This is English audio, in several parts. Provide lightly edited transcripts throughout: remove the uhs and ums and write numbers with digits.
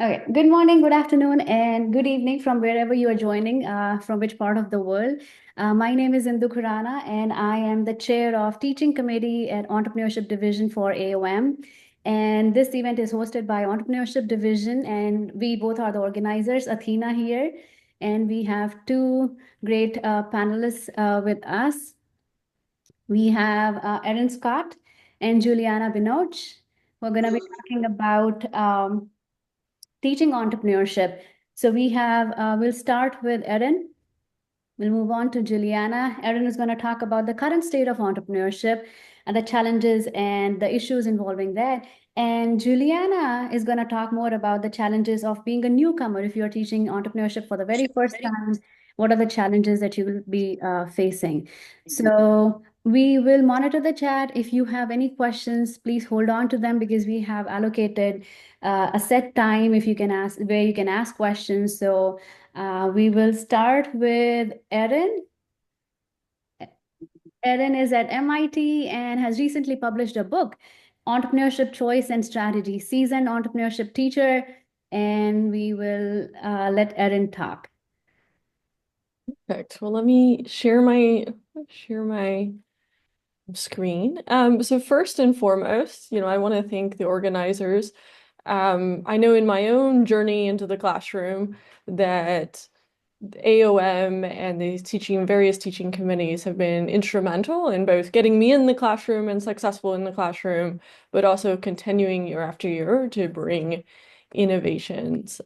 Okay, good morning, good afternoon, and good evening from wherever you are joining, from which part of the world. My name is Indu Khurana, and I am the chair of Teaching Committee at Entrepreneurship Division for AOM. And this event is hosted by Entrepreneurship Division, and we both are the organizers, Athena here, and we have two great panelists with us. We have Erin Scott and Juliana Binoche. We're going to be talking about teaching entrepreneurship. So we'll start with Erin. We'll move on to Juliana. Erin is going to talk about the current state of entrepreneurship and the challenges and the issues involving that. And Juliana is going to talk more about the challenges of being a newcomer. If you're teaching entrepreneurship for the very first time, what are the challenges that you will be facing? So we will monitor the chat. If you have any questions, please hold on to them because we have allocated a set time if you can ask where you can ask questions. So we will start with Erin. Erin is at MIT and has recently published a book, Entrepreneurship Choice and Strategy, seasoned entrepreneurship teacher. And we will let Erin talk. Perfect. Well, let me share my screen. So first and foremost, I want to thank the organizers. I know in my own journey into the classroom that AOM and the various teaching committees have been instrumental in both getting me in the classroom and successful in the classroom, but also continuing year after year to bring innovations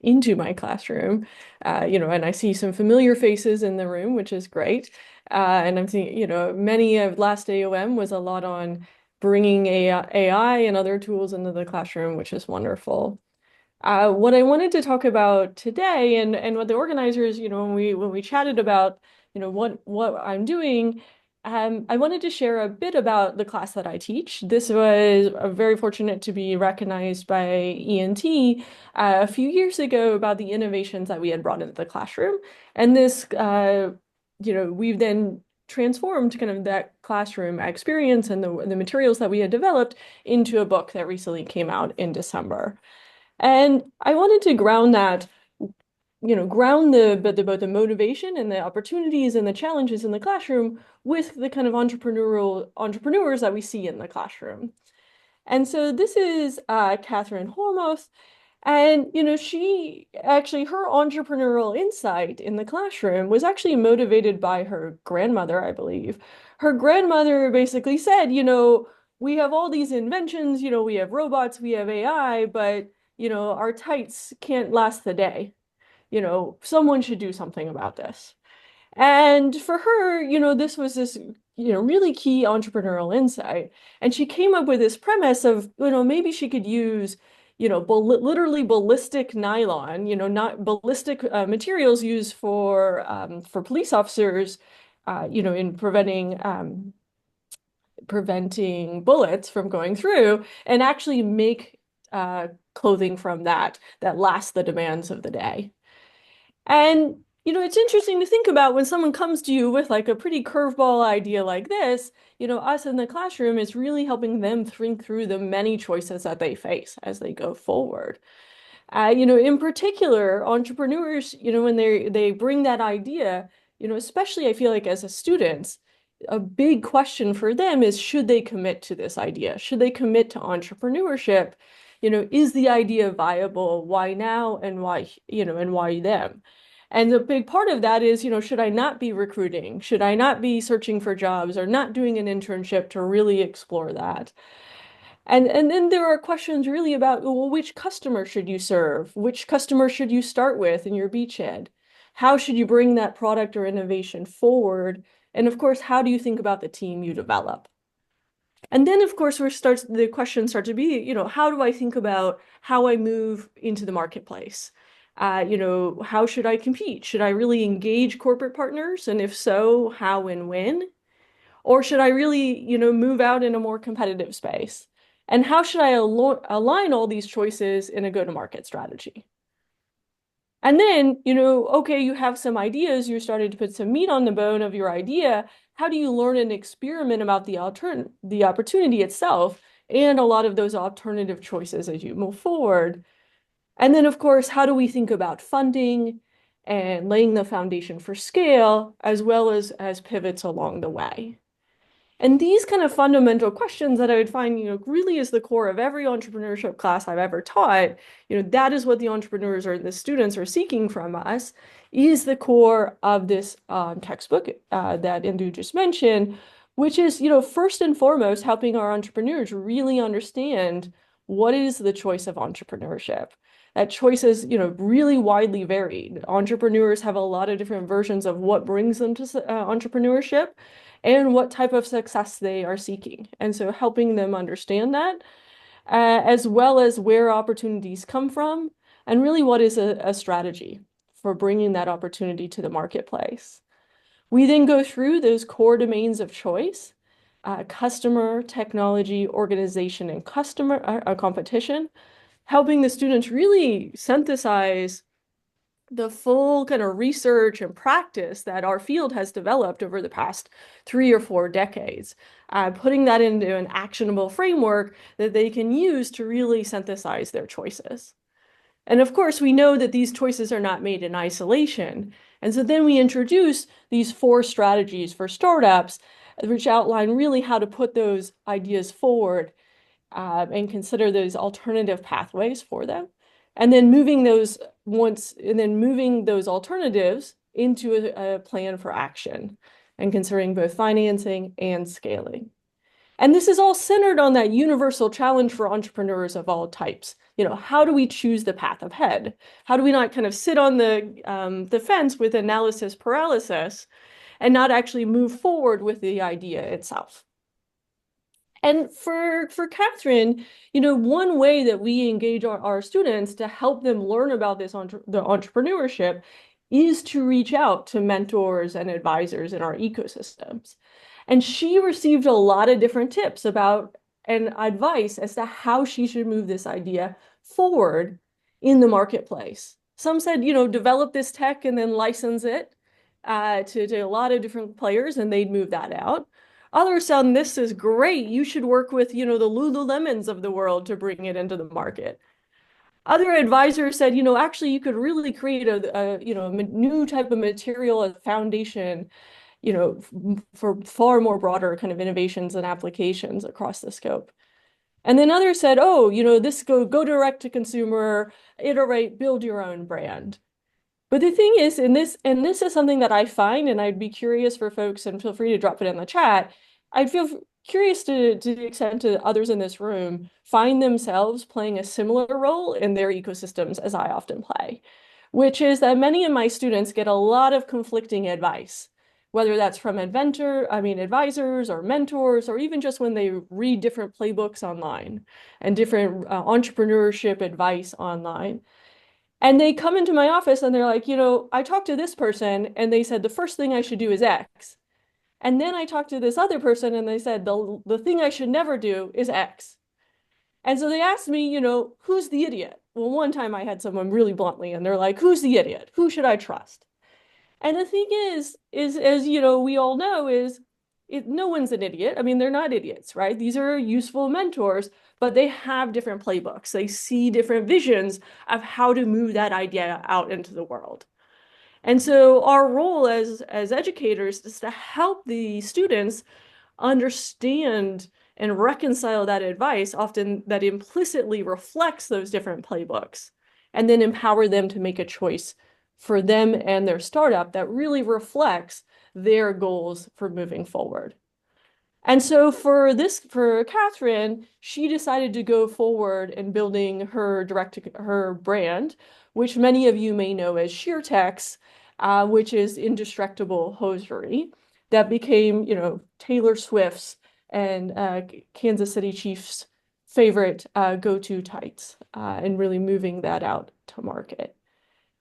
into my classroom. And I see some familiar faces in the room, which is great. And I'm seeing, many of last AOM was a lot on bringing AI and other tools into the classroom, which is wonderful. What I wanted to talk about today and what the organizers, when we chatted about, what I'm doing, I wanted to share a bit about the class that I teach. This was very fortunate to be recognized by ENT a few years ago about the innovations that we had brought into the classroom. And this, we've then transformed kind of that classroom experience and the materials that we had developed into a book that recently came out in December. And I wanted to ground both the motivation and the opportunities and the challenges in the classroom with the kind of entrepreneurs that we see in the classroom. And so this is Catherine Hormoth. And, her entrepreneurial insight in the classroom was actually motivated by her grandmother, I believe. Her grandmother basically said, we have all these inventions, we have robots, we have AI, but, our tights can't last the day. Someone should do something about this. And for her, this was this, really key entrepreneurial insight. And she came up with this premise of, maybe she could use, literally ballistic nylon, not ballistic materials used for police officers, in preventing bullets from going through, and actually make clothing from that lasts the demands of the day. And, it's interesting to think about when someone comes to you with like a pretty curveball idea like this, us in the classroom is really helping them think through the many choices that they face as they go forward. In particular, entrepreneurs, when they bring that idea, especially I feel like as a student, a big question for them is, should they commit to this idea? Should they commit to entrepreneurship? Is the idea viable? Why now and why them? And the big part of that is, should I not be recruiting? Should I not be searching for jobs or not doing an internship to really explore that? And then there are questions really about, well, which customer should you serve? Which customer should you start with in your beachhead? How should you bring that product or innovation forward? And of course, how do you think about the team you develop? And then, of course, the questions start to be, how do I think about how I move into the marketplace? How should I compete? Should I really engage corporate partners? And if so, how and when? Or should I really, move out in a more competitive space? And how should I align all these choices in a go-to-market strategy? And then, okay, you have some ideas, you're starting to put some meat on the bone of your idea. How do you learn and experiment about the opportunity itself and a lot of those alternative choices as you move forward? And then, of course, how do we think about funding and laying the foundation for scale, as well as pivots along the way? And these kind of fundamental questions that I would find, really is the core of every entrepreneurship class I've ever taught. That is what the entrepreneurs or the students are seeking from us, is the core of this textbook that Indu just mentioned, which is, first and foremost, helping our entrepreneurs really understand what is the choice of entrepreneurship. That choice is, really widely varied. Entrepreneurs have a lot of different versions of what brings them to entrepreneurship and what type of success they are seeking. And so helping them understand that, as well as where opportunities come from, and really what is a strategy for bringing that opportunity to the marketplace. We then go through those core domains of choice, customer, technology, organization, and customer competition, helping the students really synthesize the full kind of research and practice that our field has developed over the past 3 or 4 decades, putting that into an actionable framework that they can use to really synthesize their choices. And of course, we know that these choices are not made in isolation. And so then we introduce these 4 strategies for startups, which outline really how to put those ideas forward and consider those alternative pathways for them. And then moving those alternatives into a plan for action and considering both financing and scaling. And this is all centered on that universal challenge for entrepreneurs of all types. How do we choose the path ahead? How do we not kind of sit on the fence with analysis paralysis and not actually move forward with the idea itself? And for Catherine, one way that we engage our students to help them learn about the entrepreneurship is to reach out to mentors and advisors in our ecosystems. And she received a lot of different tips about and advice as to how she should move this idea forward in the marketplace. Some said, develop this tech and then license it to a lot of different players, and they'd move that out. Others sound this is great. You should work with, the Lululemons of the world to bring it into the market. Other advisors said, actually, you could really create a new type of material as a foundation, for far more broader kind of innovations and applications across the scope. And then others said, oh, this go direct to consumer, iterate, build your own brand. But the thing is, and this is something that I find, and I'd be curious for folks, and feel free to drop it in the chat. I'd feel curious to the extent to others in this room find themselves playing a similar role in their ecosystems as I often play, which is that many of my students get a lot of conflicting advice, whether that's from advisors or mentors, or even just when they read different playbooks online and different entrepreneurship advice online. And they come into my office and they're like, I talked to this person and they said the first thing I should do is X. And then I talked to this other person and they said the thing I should never do is X. And so they asked me, who's the idiot? Well, one time I had someone really bluntly and they're like, who's the idiot? Who should I trust? And the thing is as we all know, no one's an idiot. I mean, they're not idiots, right? These are useful mentors, but they have different playbooks. They see different visions of how to move that idea out into the world. And so our role as educators is to help the students understand and reconcile that advice, often that implicitly reflects those different playbooks, and then empower them to make a choice for them and their startup that really reflects their goals for moving forward. And so for Catherine, she decided to go forward in building her brand, which many of you may know as SheerTex, which is indestructible hosiery that became, Taylor Swift's and Kansas City Chiefs' favorite go-to tights, and really moving that out to market.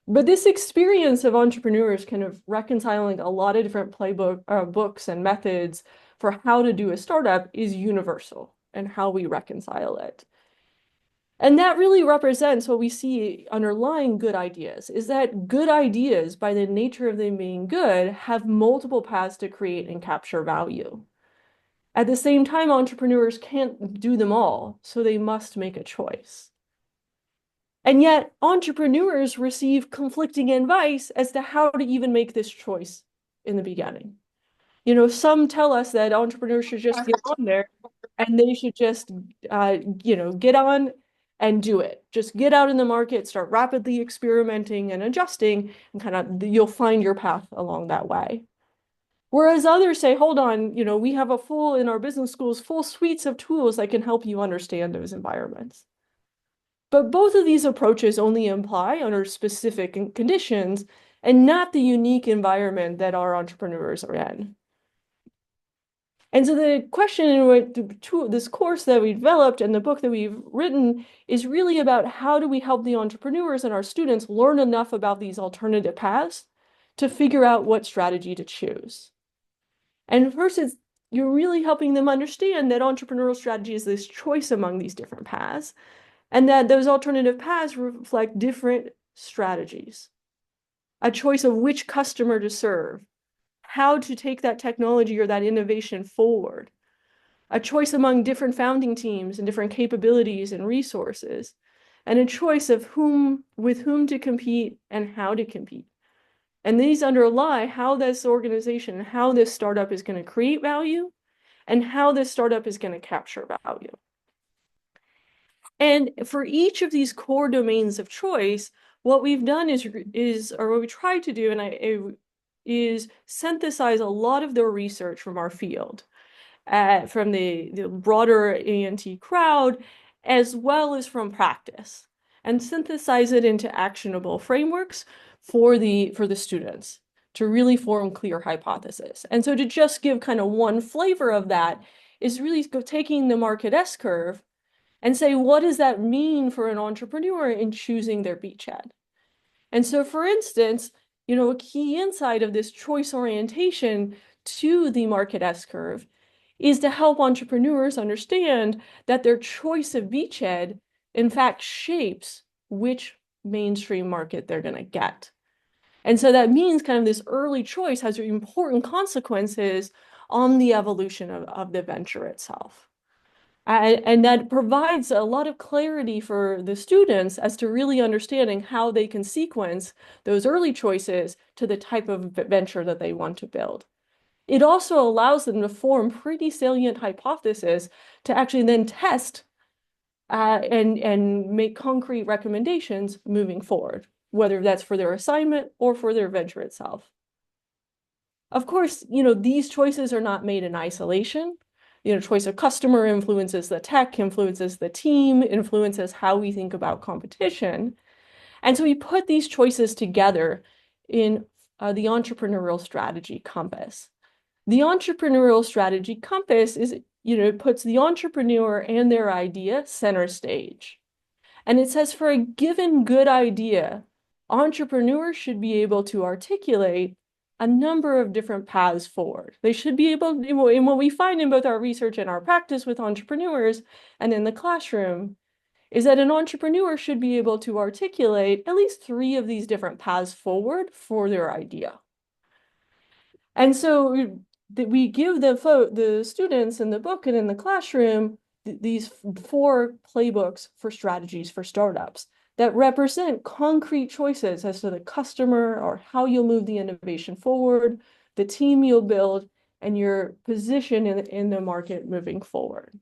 But this experience of entrepreneurs kind of reconciling a lot of different books and methods for how to do a startup is universal and how we reconcile it. And that really represents what we see underlying good ideas, is that good ideas, by the nature of them being good, have multiple paths to create and capture value. At the same time, entrepreneurs can't do them all, so they must make a choice. And yet entrepreneurs receive conflicting advice as to how to even make this choice in the beginning. Some tell us that entrepreneurs should just get on there and they should just, get on and do it. Just get out in the market, start rapidly experimenting and adjusting, and kind of you'll find your path along that way. Whereas others say, hold on, we have in our business schools, full suites of tools that can help you understand those environments. But both of these approaches only apply under specific conditions and not the unique environment that our entrepreneurs are in. And so the question in this course that we developed and the book that we've written is really about how do we help the entrepreneurs and our students learn enough about these alternative paths to figure out what strategy to choose. And first, you're really helping them understand that entrepreneurial strategy is this choice among these different paths, and that those alternative paths reflect different strategies. A choice of which customer to serve, how to take that technology or that innovation forward, a choice among different founding teams and different capabilities and resources, and a choice of with whom to compete and how to compete. And these underlie how this organization, how this startup is going to create value, and how this startup is going to capture value. And for each of these core domains of choice, what we've done or what we tried to do, is synthesize a lot of the research from our field, from the broader ENT crowd, as well as from practice, and synthesize it into actionable frameworks for the students to really form clear hypotheses. And so to just give kind of one flavor of that is really taking the market S-curve and say, what does that mean for an entrepreneur in choosing their beachhead? And so, for instance, a key insight of this choice orientation to the market S-curve is to help entrepreneurs understand that their choice of beachhead, in fact, shapes which mainstream market they're going to get. And so that means kind of this early choice has important consequences on the evolution of the venture itself. And that provides a lot of clarity for the students as to really understanding how they can sequence those early choices to the type of venture that they want to build. It also allows them to form pretty salient hypotheses to actually then test and make concrete recommendations moving forward, whether that's for their assignment or for their venture itself. Of course, these choices are not made in isolation. Choice of customer influences the tech, influences the team, influences how we think about competition. And so we put these choices together in the entrepreneurial strategy compass. The entrepreneurial strategy compass puts the entrepreneur and their idea center stage. And it says for a given good idea, entrepreneurs should be able to articulate a number of different paths forward. They should be able, and what we find in both our research and our practice with entrepreneurs and in the classroom, is that an entrepreneur should be able to articulate at least 3 of these different paths forward for their idea. And so we give the students in the book and in the classroom these 4 playbooks for strategies for startups that represent concrete choices as to the customer or how you'll move the innovation forward, the team you'll build, and your position in the market moving forward.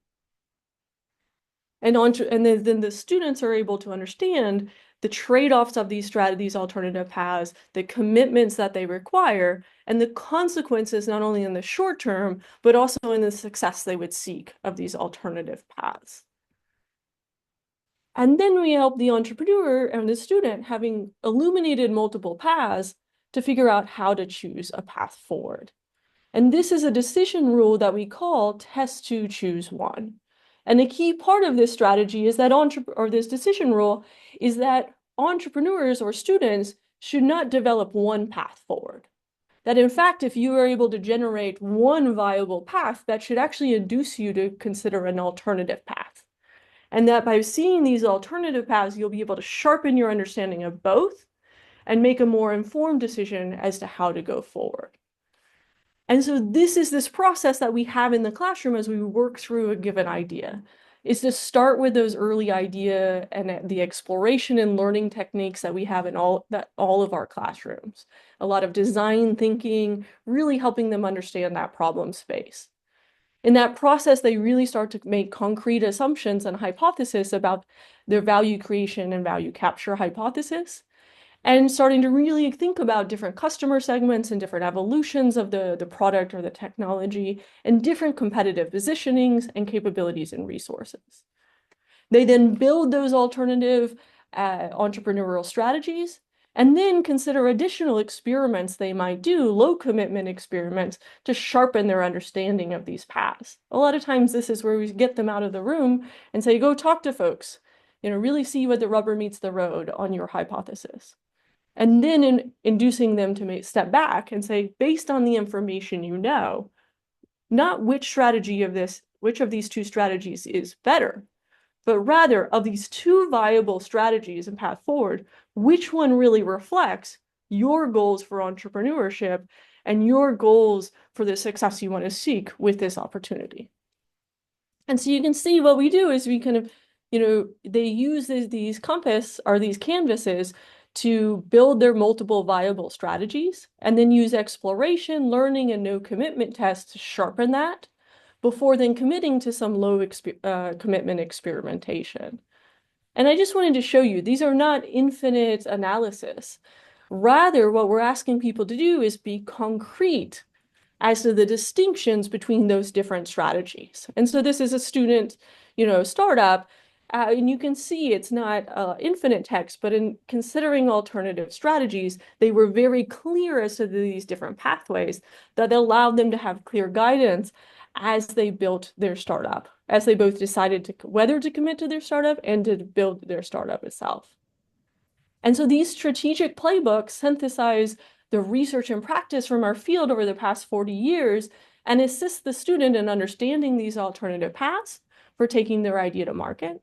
And then the students are able to understand the trade-offs of these alternative paths, the commitments that they require, and the consequences not only in the short term, but also in the success they would seek of these alternative paths. And then we help the entrepreneur and the student, having illuminated multiple paths, to figure out how to choose a path forward. And this is a decision rule that we call test 2, choose 1. And a key part of this strategy is that this decision rule is that entrepreneurs or students should not develop one path forward. That in fact, if you are able to generate one viable path, that should actually induce you to consider an alternative path. And that by seeing these alternative paths, you'll be able to sharpen your understanding of both and make a more informed decision as to how to go forward. And so this is this process that we have in the classroom as we work through a given idea. is to start with those early idea and the exploration and learning techniques that we have in all of our classrooms. A lot of design thinking, really helping them understand that problem space. In that process, they really start to make concrete assumptions and hypotheses about their value creation and value capture hypothesis, and starting to really think about different customer segments and different evolutions of the product or the technology and different competitive positionings and capabilities and resources. They then build those alternative entrepreneurial strategies and then consider additional experiments they might do, low commitment experiments, to sharpen their understanding of these paths. A lot of times this is where we get them out of the room and say, go talk to folks, really see where the rubber meets the road on your hypothesis. And then inducing them to step back and say, based on the information you know, not which of these two strategies is better, but rather of these two viable strategies and path forward, which one really reflects your goals for entrepreneurship and your goals for the success you want to seek with this opportunity. And so you can see what we do is we kind of, they use these compass or these canvases to build their multiple viable strategies and then use exploration, learning, and no commitment tests to sharpen that before then committing to some low commitment experimentation. And I just wanted to show you, these are not infinite analysis. Rather, what we're asking people to do is be concrete as to the distinctions between those different strategies. And so this is a student, startup, and you can see it's not infinite text, but in considering alternative strategies, they were very clear as to these different pathways that allowed them to have clear guidance as they built their startup, as they both decided whether to commit to their startup and to build their startup itself. And so these strategic playbooks synthesize the research and practice from our field over the past 40 years and assist the student in understanding these alternative paths for taking their idea to market,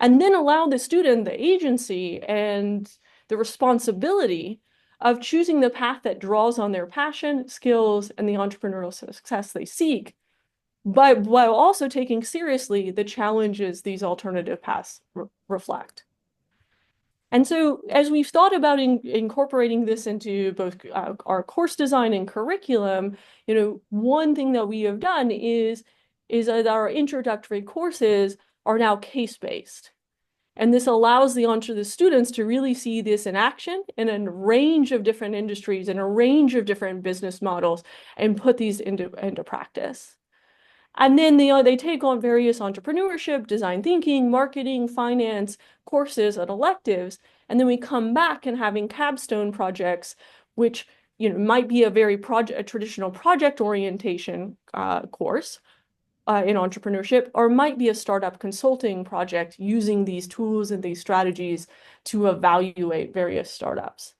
and then allow the student the agency and the responsibility of choosing the path that draws on their passion, skills, and the entrepreneurial success they seek, but while also taking seriously the challenges these alternative paths reflect. And so as we've thought about incorporating this into both our course design and curriculum, one thing that we have done is that our introductory courses are now case-based. And this allows the students to really see this in action in a range of different industries and a range of different business models and put these into practice. And then they take on various entrepreneurship, design thinking, marketing, finance courses and electives. And then we come back and having capstone projects, which might be a traditional project orientation course in entrepreneurship, or might be a startup consulting project using these tools and these strategies to evaluate various startups.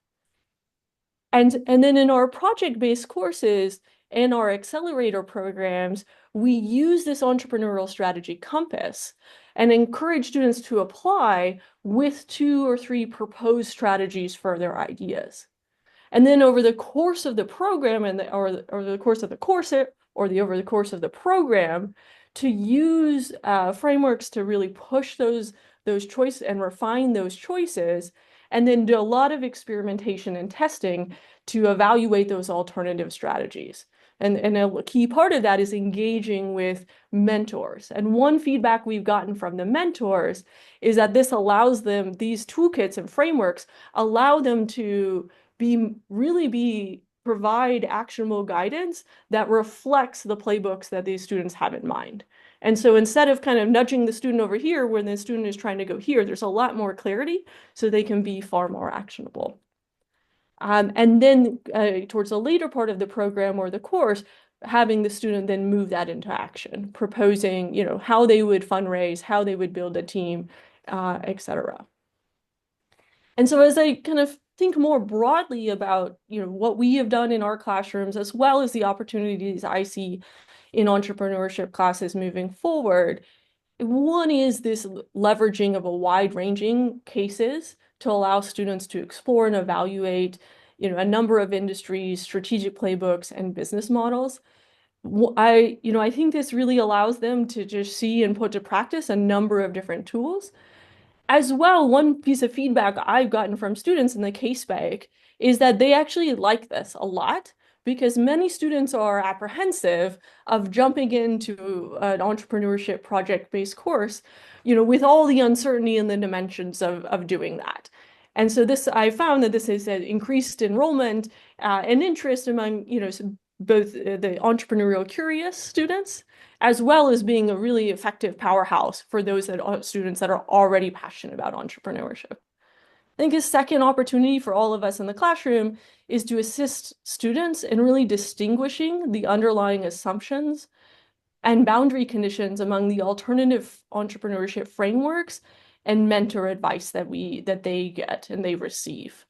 And then in our project-based courses and our accelerator programs, we use this entrepreneurial strategy compass and encourage students to apply with 2 or 3 proposed strategies for their ideas. And then over the course of the program or the course of the course or over the course of the program, to use frameworks to really push those choices and refine those choices, and then do a lot of experimentation and testing to evaluate those alternative strategies. And a key part of that is engaging with mentors. And one feedback we've gotten from the mentors is that this allows them, these toolkits and frameworks allow them to provide actionable guidance that reflects the playbooks that these students have in mind. And so instead of kind of nudging the student over here when the student is trying to go here, there's a lot more clarity so they can be far more actionable. And then towards the later part of the program or the course, having the student then move that into action, proposing, how they would fundraise, how they would build a team, etc. And so as I kind of think more broadly about, what we have done in our classrooms, as well as the opportunities I see in entrepreneurship classes moving forward, one is this leveraging of a wide-ranging cases to allow students to explore and evaluate, a number of industries, strategic playbooks, and business models. I think this really allows them to just see and put to practice a number of different tools. As well, one piece of feedback I've gotten from students in the case bank is that they actually like this a lot because many students are apprehensive of jumping into an entrepreneurship project-based course, with all the uncertainty and the dimensions of doing that. And so I found that this has increased enrollment and interest among, both the entrepreneurial curious students as well as being a really effective powerhouse for those students that are already passionate about entrepreneurship. I think a second opportunity for all of us in the classroom is to assist students in really distinguishing the underlying assumptions and boundary conditions among the alternative entrepreneurship frameworks and mentor advice that they get and they receive.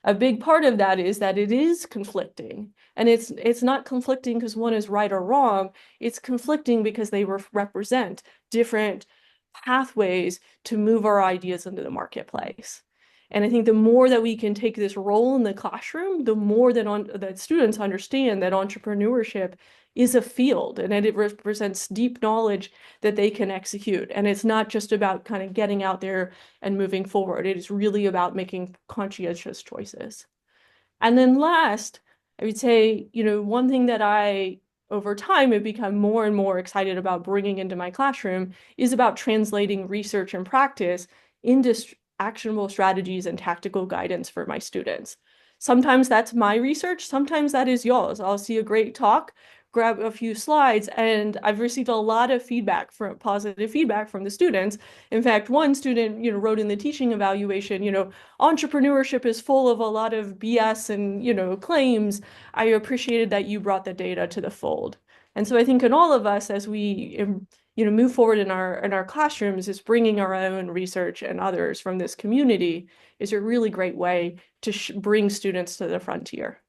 A big part of that is that it is conflicting. And it's not conflicting because one is right or wrong. It's conflicting because they represent different pathways to move our ideas into the marketplace. And I think the more that we can take this role in the classroom, the more that students understand that entrepreneurship is a field and that it represents deep knowledge that they can execute. And it's not just about kind of getting out there and moving forward. It is really about making conscientious choices. And then last, I would say, one thing that over time, have become more and more excited about bringing into my classroom is about translating research and practice into actionable strategies and tactical guidance for my students. Sometimes that's my research, sometimes that is yours. I'll see a great talk, grab a few slides, and I've received a lot of positive feedback from the students. In fact, one student, wrote in the teaching evaluation, entrepreneurship is full of a lot of BS and, claims. I appreciated that you brought the data to the fold. And so I think in all of us, as we move forward in our classrooms, is bringing our own research and others from this community is a really great way to bring students to the frontier.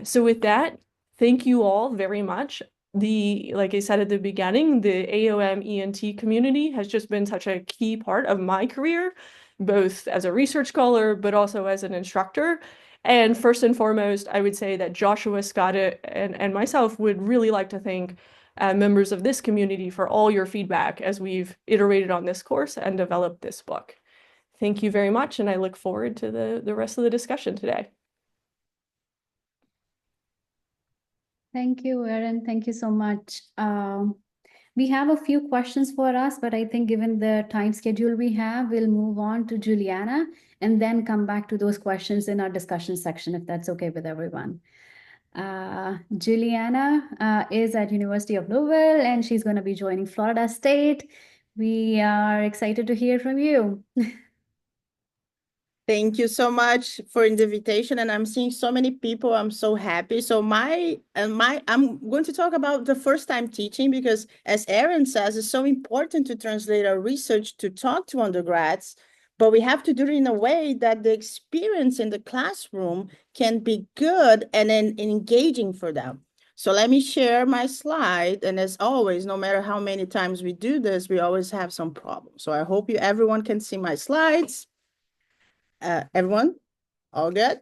So with that, thank you all very much. Like I said at the beginning, the AOM ENT community has just been such a key part of my career, both as a research scholar, but also as an instructor. And first and foremost, I would say that Joshua Scott and myself would really like to thank members of this community for all your feedback as we've iterated on this course and developed this book. Thank you very much, and I look forward to the rest of the discussion today. Thank you, Erin. Thank you so much. We have a few questions for us, but I think given the time schedule we have, we'll move on to Juliana and then come back to those questions in our discussion section, if that's okay with everyone. Juliana is at University of Louisville, and she's going to be joining Florida State. We are excited to hear from you. Thank you so much for the invitation, and I'm seeing so many people. I'm so happy. So I'm going to talk about the first time teaching because, as Erin says, it's so important to translate our research to talk to undergrads, but we have to do it in a way that the experience in the classroom can be good and engaging for them. So let me share my slide, and as always, no matter how many times we do this, we always have some problems. So I hope everyone can see my slides. Everyone, all good?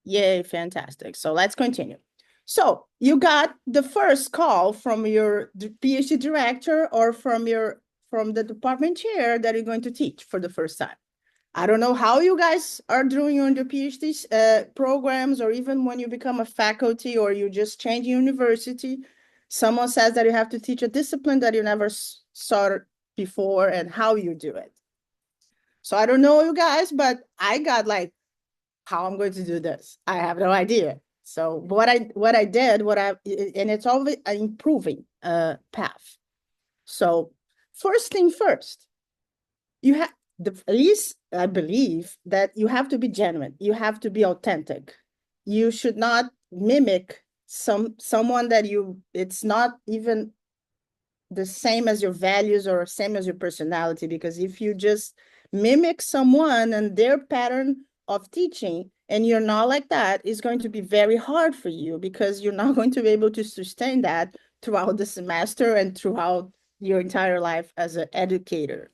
Yay, fantastic. So let's continue. So you got the first call from your PhD director or from the department chair that you're going to teach for the first time. I don't know how you guys are doing on your PhD programs, or even when you become a faculty or you just change university, someone says that you have to teach a discipline that you never saw before and how you do it. So I don't know you guys, but I got like, how I'm going to do this. I have no idea. So what I did, and it's always an improving path. So first thing first, you have, at least I believe that you have to be genuine. You have to be authentic. You should not mimic someone that it's not even the same as your values or same as your personality, because if you just mimic someone and their pattern of teaching and you're not like that, it's going to be very hard for you because you're not going to be able to sustain that throughout the semester and throughout your entire life as an educator.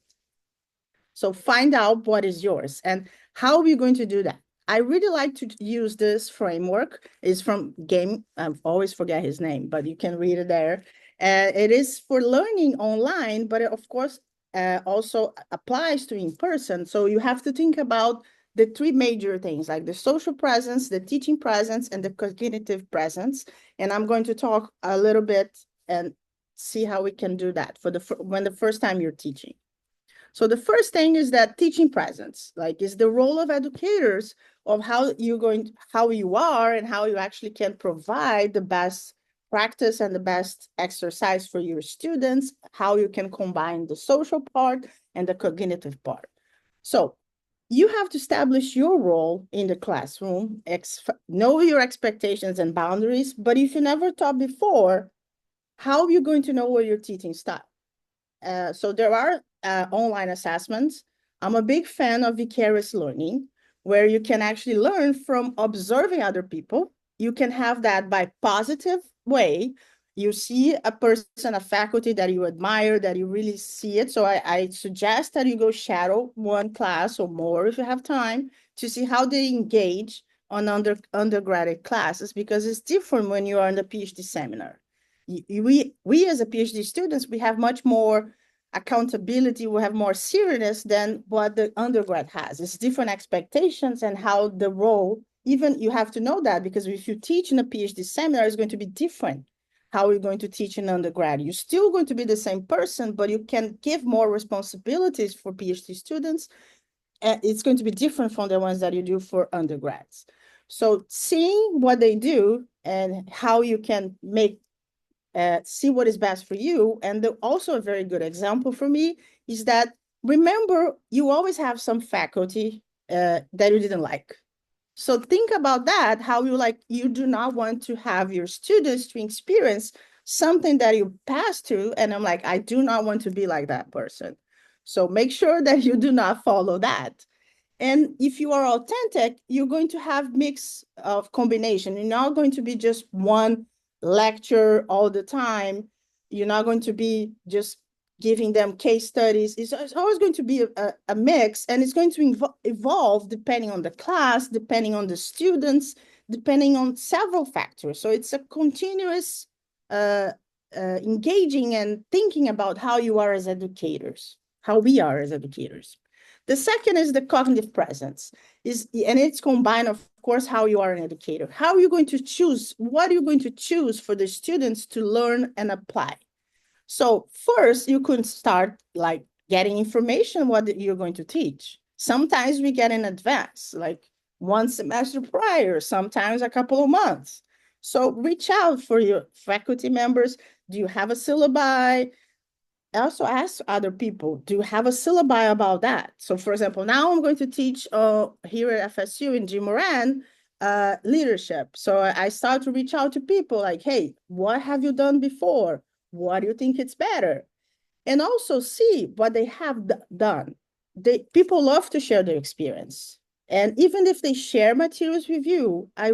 So find out what is yours. And how are you going to do that? I really like to use this framework. It's from Game, I always forget his name, but you can read it there. It is for learning online, but it, of course, also applies to in person. So you have to think about the three major things, like the social presence, the teaching presence, and the cognitive presence. And I'm going to talk a little bit and see how we can do that for when the first time you're teaching. So the first thing is that teaching presence, like is the role of educators of how you are and how you actually can provide the best practice and the best exercise for your students, how you can combine the social part and the cognitive part. So you have to establish your role in the classroom, know your expectations and boundaries, but if you never taught before, how are you going to know where your teaching style? So there are online assessments. I'm a big fan of vicarious learning, where you can actually learn from observing other people. You can have that by positive way. You see a person, a faculty that you admire, that you really see it. So I suggest that you go shadow one class or more if you have time to see how they engage on undergraduate classes, because it's different when you are in the PhD seminar. We as a PhD students, we have much more accountability, we have more seriousness than what the undergrad has. It's different expectations and how the role, even you have to know that, because if you teach in a PhD seminar, it's going to be different. How you're going to teach in undergrad. You're still going to be the same person, but you can give more responsibilities for PhD students. And it's going to be different from the ones that you do for undergrads. So seeing what they do and how you can see what is best for you. And also a very good example for me is that, remember, you always have some faculty that you didn't like. So think about that, how you do not want to have your students to experience something that you passed through. And I'm like, I do not want to be like that person. So make sure that you do not follow that. And if you are authentic, you're going to have mix of combination. You're not going to be just one lecture all the time. You're not going to be just giving them case studies. It's always going to be a mix, and it's going to evolve depending on the class, depending on the students, depending on several factors. So it's a continuous engaging and thinking about how you are as educators, how we are as educators. The second is the cognitive presence, and it's combined, of course, how you are an educator. How are you going to choose? What are you going to choose for the students to learn and apply? So first, you could start like getting information what you're going to teach. Sometimes we get in advance, like one semester prior, sometimes a couple of months. So reach out for your faculty members. Do you have a syllabi? I also ask other people, do you have a syllabi about that? So for example, now I'm going to teach here at FSU in G. Moran, leadership. So I start to reach out to people like, hey, what have you done before? What do you think it's better? And also see what they have done. People love to share their experience. And even if they share materials with you, I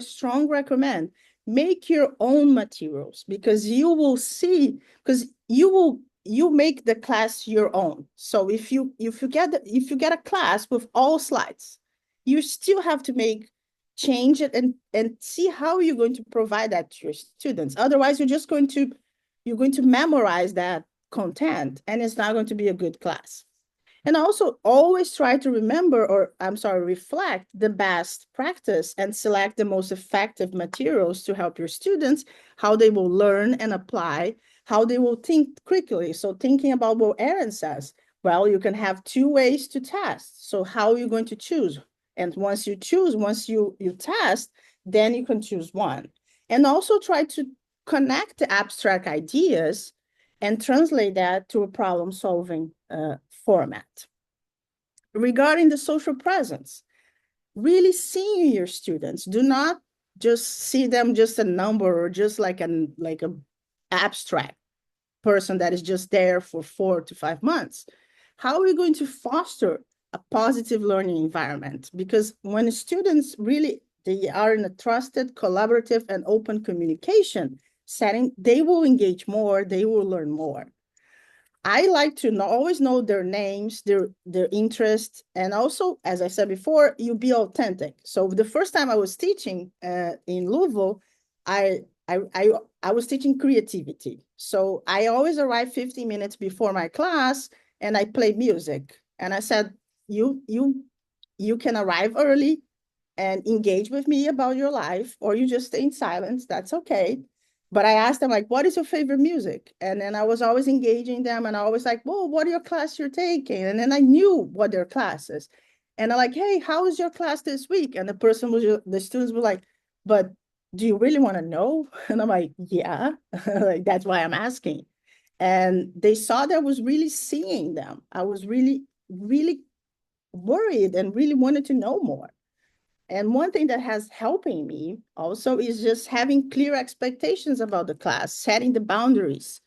strong recommend make your own materials, because you will see, because you make the class your own. So if you get a class with all slides, you still have to change it and see how you're going to provide that to your students. Otherwise, you're going to memorize that content, and it's not going to be a good class. And also always try to reflect the best practice and select the most effective materials to help your students, how they will learn and apply, how they will think critically. So thinking about what Erin says, well, you can have two ways to test. So how are you going to choose? And once you test, then you can choose one. And also try to connect the abstract ideas and translate that to a problem-solving format. Regarding the social presence, really seeing your students. Do not just see them just a number or just like a abstract person that is just there for 4 to 5 months. How are we going to foster a positive learning environment? Because when students they are in a trusted, collaborative, and open communication setting, they will engage more, they will learn more. I like to always know their names, their interests, and also, as I said before, you be authentic. So the first time I was teaching in Louisville, I, I I I was teaching creativity. So I always arrive 15 minutes before my class, and I play music. And I said, you can arrive early and engage with me about your life, or you just stay in silence. That's okay. But I asked them, like, what is your favorite music? And then I was always engaging them, and I always like, well, what are your class you're taking? And then I knew what their class is. And I'm like, hey, how is your class this week? And the students were like, but do you really want to know? And I'm like, yeah, like that's why I'm asking. And they saw that I was really seeing them. I was really, really worried and really wanted to know more. And one thing that has helping me also is just having clear expectations about the class, setting the boundaries.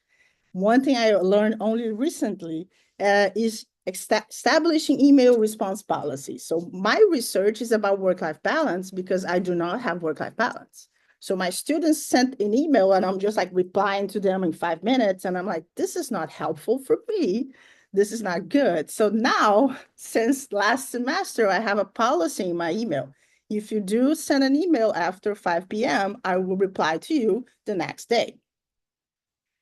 One thing I learned only recently is establishing email response policies. So my research is about work-life balance because I do not have work-life balance. So my students sent an email and I'm just like replying to them in 5 minutes. And I'm like, this is not helpful for me. This is not good. So now, since last semester, I have a policy in my email. If you do send an email after 5 p.m., I will reply to you the next day.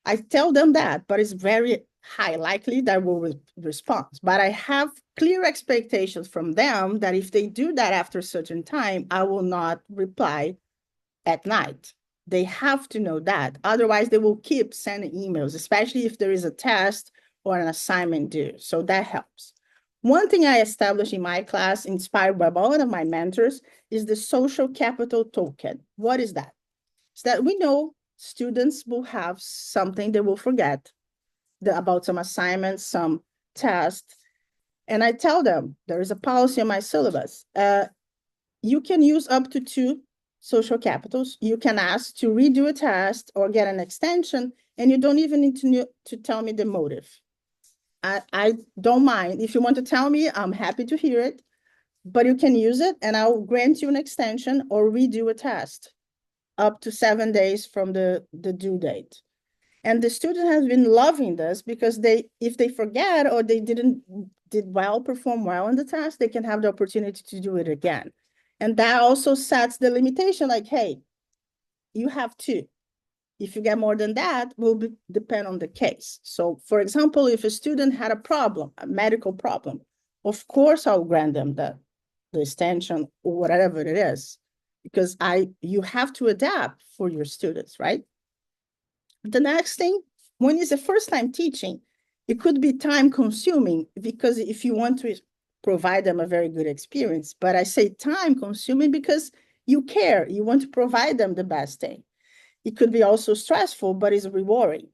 I tell them that, but it's very high likely that will respond. But I have clear expectations from them that if they do that after a certain time, I will not reply at night. They have to know that. Otherwise, they will keep sending emails, especially if there is a test or an assignment due. So that helps. One thing I established in my class, inspired by one of my mentors, is the social capital token. What is that? It's that we know students will have something they will forget about some assignments, some tests. And I tell them, there is a policy on my syllabus. You can use up to 2 social capitals. You can ask to redo a test or get an extension, and you don't even need to tell me the motive. I don't mind. If you want to tell me, I'm happy to hear it, but you can use it and I'll grant you an extension or redo a test up to 7 days from the due date. And the student has been loving this because if they forget or they perform well in the test, they can have the opportunity to do it again. And that also sets the limitation like, hey, you have 2. If you get more than that, will depend on the case. So for example, if a student had a problem, a medical problem, of course I'll grant them the extension or whatever it is, because you have to adapt for your students, right? The next thing, when it's the first time teaching, it could be time consuming because if you want to provide them a very good experience, but I say time consuming because you care, you want to provide them the best thing. It could be also stressful, but it's rewarding.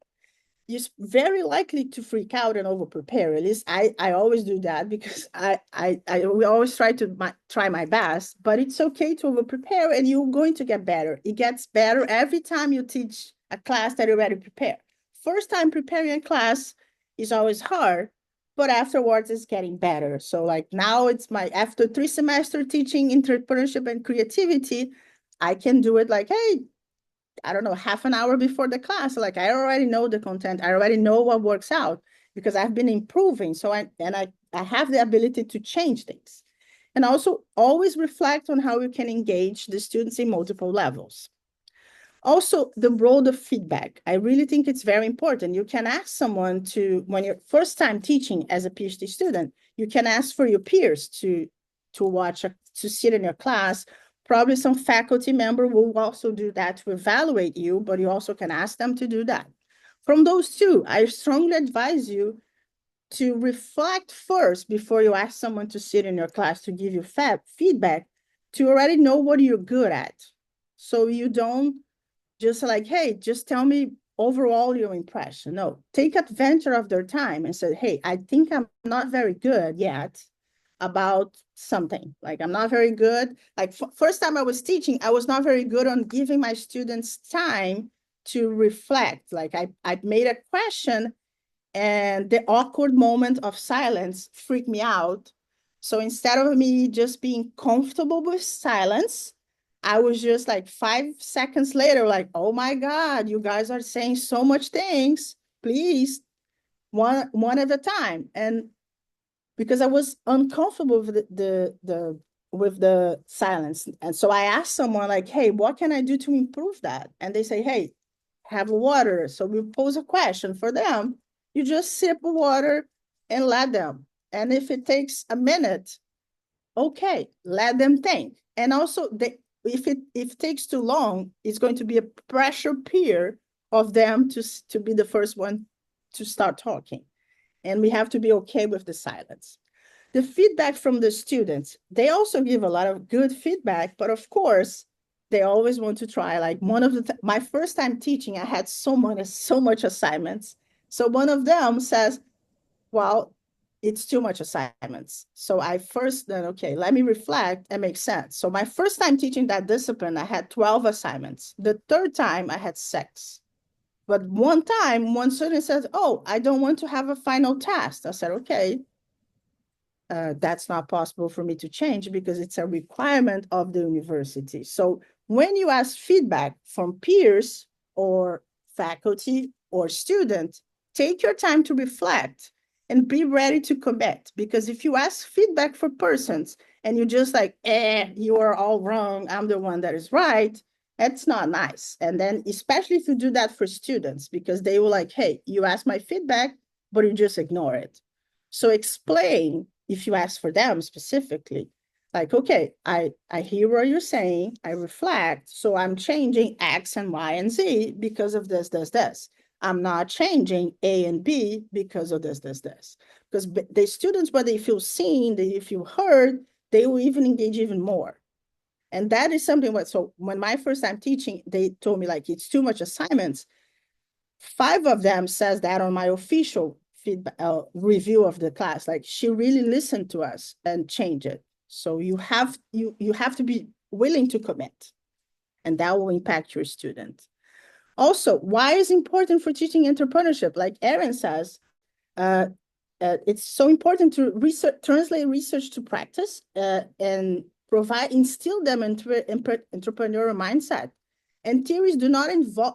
You're very likely to freak out and over prepare. At least I always do that because we always try my best, but it's okay to over prepare and you're going to get better. It gets better every time you teach a class that you're ready to prepare. First time preparing a class is always hard, but afterwards it's getting better. So like now after 3 semesters teaching entrepreneurship and creativity, I can do it like, hey, I don't know, half an hour before the class. Like I already know the content. I already know what works out because I've been improving. So I have the ability to change things. And also always reflect on how you can engage the students in multiple levels. Also, the role of feedback. I really think it's very important. You can ask someone when you're first time teaching as a PhD student, you can ask for your peers to sit in your class. Probably some faculty member will also do that to evaluate you, but you also can ask them to do that. From those 2, I strongly advise you to reflect first before you ask someone to sit in your class to give you feedback, to already know what you're good at. So you don't just like, hey, just tell me overall your impression. No, take advantage of their time and say, hey, I think I'm not very good yet about something. Like I'm not very good. Like first time I was teaching, I was not very good on giving my students time to reflect. Like I made a question and the awkward moment of silence freaked me out. So instead of me just being comfortable with silence, I was just like 5 seconds later, like, oh my God, you guys are saying so much things. Please one at a time. And because I was uncomfortable with the silence. And so I asked someone like, hey, what can I do to improve that? And they say, hey, have water. So we pose a question for them. You just sip water and let them. And if it takes a minute, okay, let them think. And also, if it takes too long, it's going to be a pressure peer of them to be the first one to start talking. And we have to be okay with the silence. The feedback from the students, they also give a lot of good feedback, but of course, they always want to try. Like my first time teaching, I had so much assignments. So one of them says, well, it's too much assignments. So I first then, okay, let me reflect and make sense. So my first time teaching that discipline, I had 12 assignments. The third time I had 6. But one time, one student says, oh, I don't want to have a final test. I said, okay, that's not possible for me to change because it's a requirement of the university. So when you ask feedback from peers or faculty or students, take your time to reflect and be ready to commit. Because if you ask feedback for persons and you just like, you are all wrong, I'm the one that is right, that's not nice. And then especially if you do that for students, because they will like, hey, you asked my feedback, but you just ignore it. So explain, if you ask for them specifically, like, okay, I hear what you're saying, I reflect, so I'm changing X and Y and Z because of this. I'm not changing A and B because of this. Because the students, when they feel seen, they feel heard, they will even engage even more. And that is something so when my first time teaching, they told me like, it's too much assignments. 5 of them says that on my official feedback review of the class, like she really listened to us and changed it. So you have to be willing to commit, and that will impact your student. Also, why is important for teaching entrepreneurship? Like Erin says, it's so important to translate research to practice and instill them into entrepreneurial mindset. And theories do not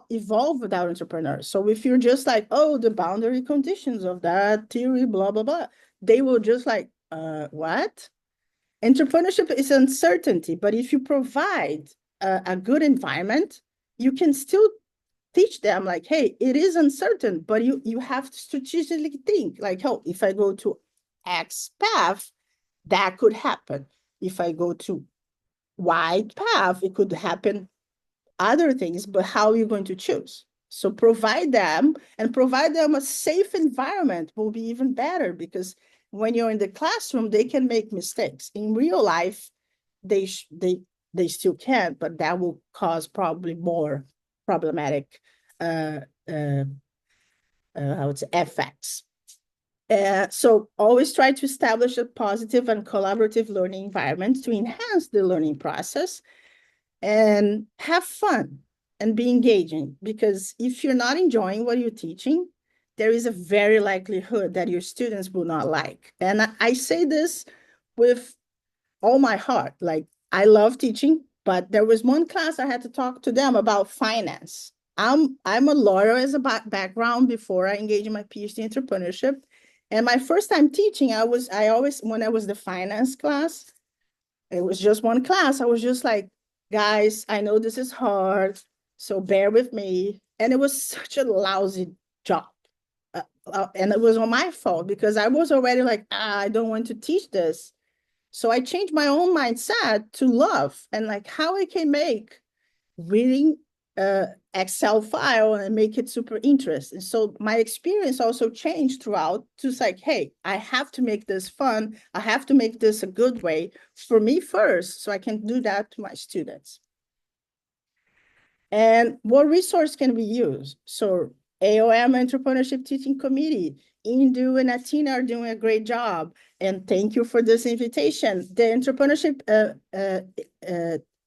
evolve without entrepreneurs. So if you're just like, oh, the boundary conditions of that theory, blah, blah, blah, they will just like, what? Entrepreneurship is uncertainty, but if you provide a good environment, you can still teach them like, hey, it is uncertain, but you have to strategically think like, oh, if I go to X path, that could happen. If I go to Y path, it could happen other things, but how are you going to choose? So provide them a safe environment will be even better, because when you're in the classroom, they can make mistakes. In real life, they still can, but that will cause probably more problematic I would say effects. So always try to establish a positive and collaborative learning environment to enhance the learning process, and have fun and be engaging, because if you're not enjoying what you're teaching, there is a very likelihood that your students will not like. And I say this with all my heart. Like, I love teaching, but there was one class I had to talk to them about finance. I'm a lawyer as a background before I engaged in my PhD in entrepreneurship. And my first time teaching, I always, when I was the finance class, it was just one class, I was just like, guys, I know this is hard, so bear with me. And it was such a lousy job. And it was on my fault, because I was already like, I don't want to teach this. So I changed my own mindset to love, and like how I can make reading Excel file and make it super interesting. So my experience also changed throughout, just like, hey, I have to make this fun. I have to make this a good way for me first, so I can do that to my students. And what resource can we use? So AOM Entrepreneurship Teaching Committee, Indu and Atina are doing a great job. And thank you for this invitation. The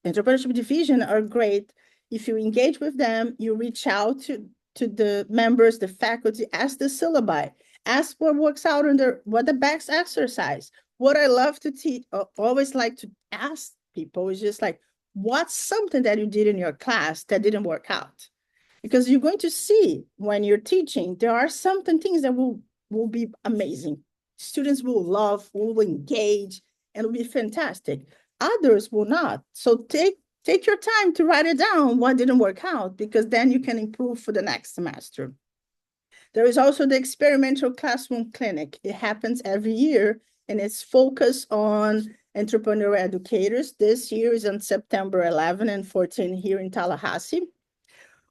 entrepreneurship division are great. If you engage with them, you reach out to the members, the faculty, ask the syllabi, ask what works out under what the best exercise. What I love to teach, always like to ask people is just like, what's something that you did in your class that didn't work out? Because you're going to see when you're teaching, there are certain things that will will be amazing. Students will love, will engage, and will be fantastic. Others will not. So take your time to write it down what didn't work out, because then you can improve for the next semester. There is also the experimental classroom clinic. It happens every year, and it's focused on entrepreneurial educators. This year is on September 11 and 14 here in Tallahassee.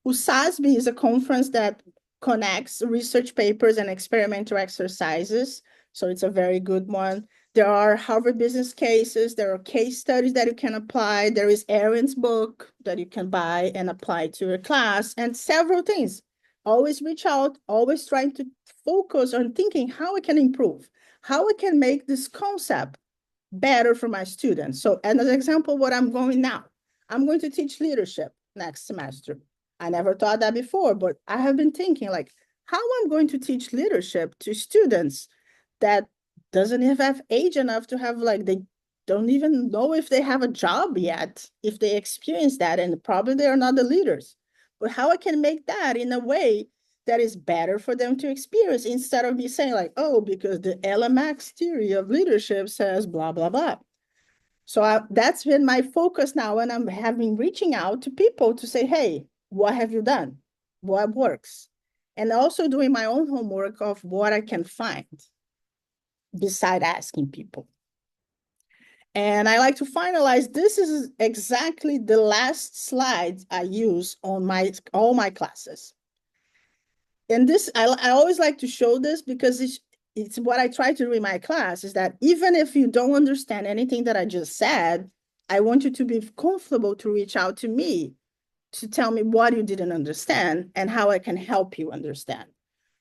USASB is a conference that connects research papers and experimental exercises. So it's a very good one. There are Harvard business cases. There are case studies that you can apply. There is Erin's book that you can buy and apply to your class, and several things. Always reach out, always trying to focus on thinking how I can improve, how I can make this concept better for my students. So, as an example, what I'm going now, I'm going to teach leadership next semester. I never thought that before, but I have been thinking like, how I'm going to teach leadership to students that doesn't even have age enough to have, like, they don't even know if they have a job yet, if they experience that, and probably they are not the leaders. But how I can make that in a way that is better for them to experience, instead of me saying like, oh, because the LMX theory of leadership says blah, blah, blah. So that's been my focus now, and I'm having reaching out to people to say, hey, what have you done? What works? And also doing my own homework of what I can find beside asking people. And I like to finalize, this is exactly the last slide I use on all my classes. And this, I always like to show this because it's what I try to do in my class, is that even if you don't understand anything that I just said, I want you to be comfortable to reach out to me to tell me what you didn't understand and how I can help you understand.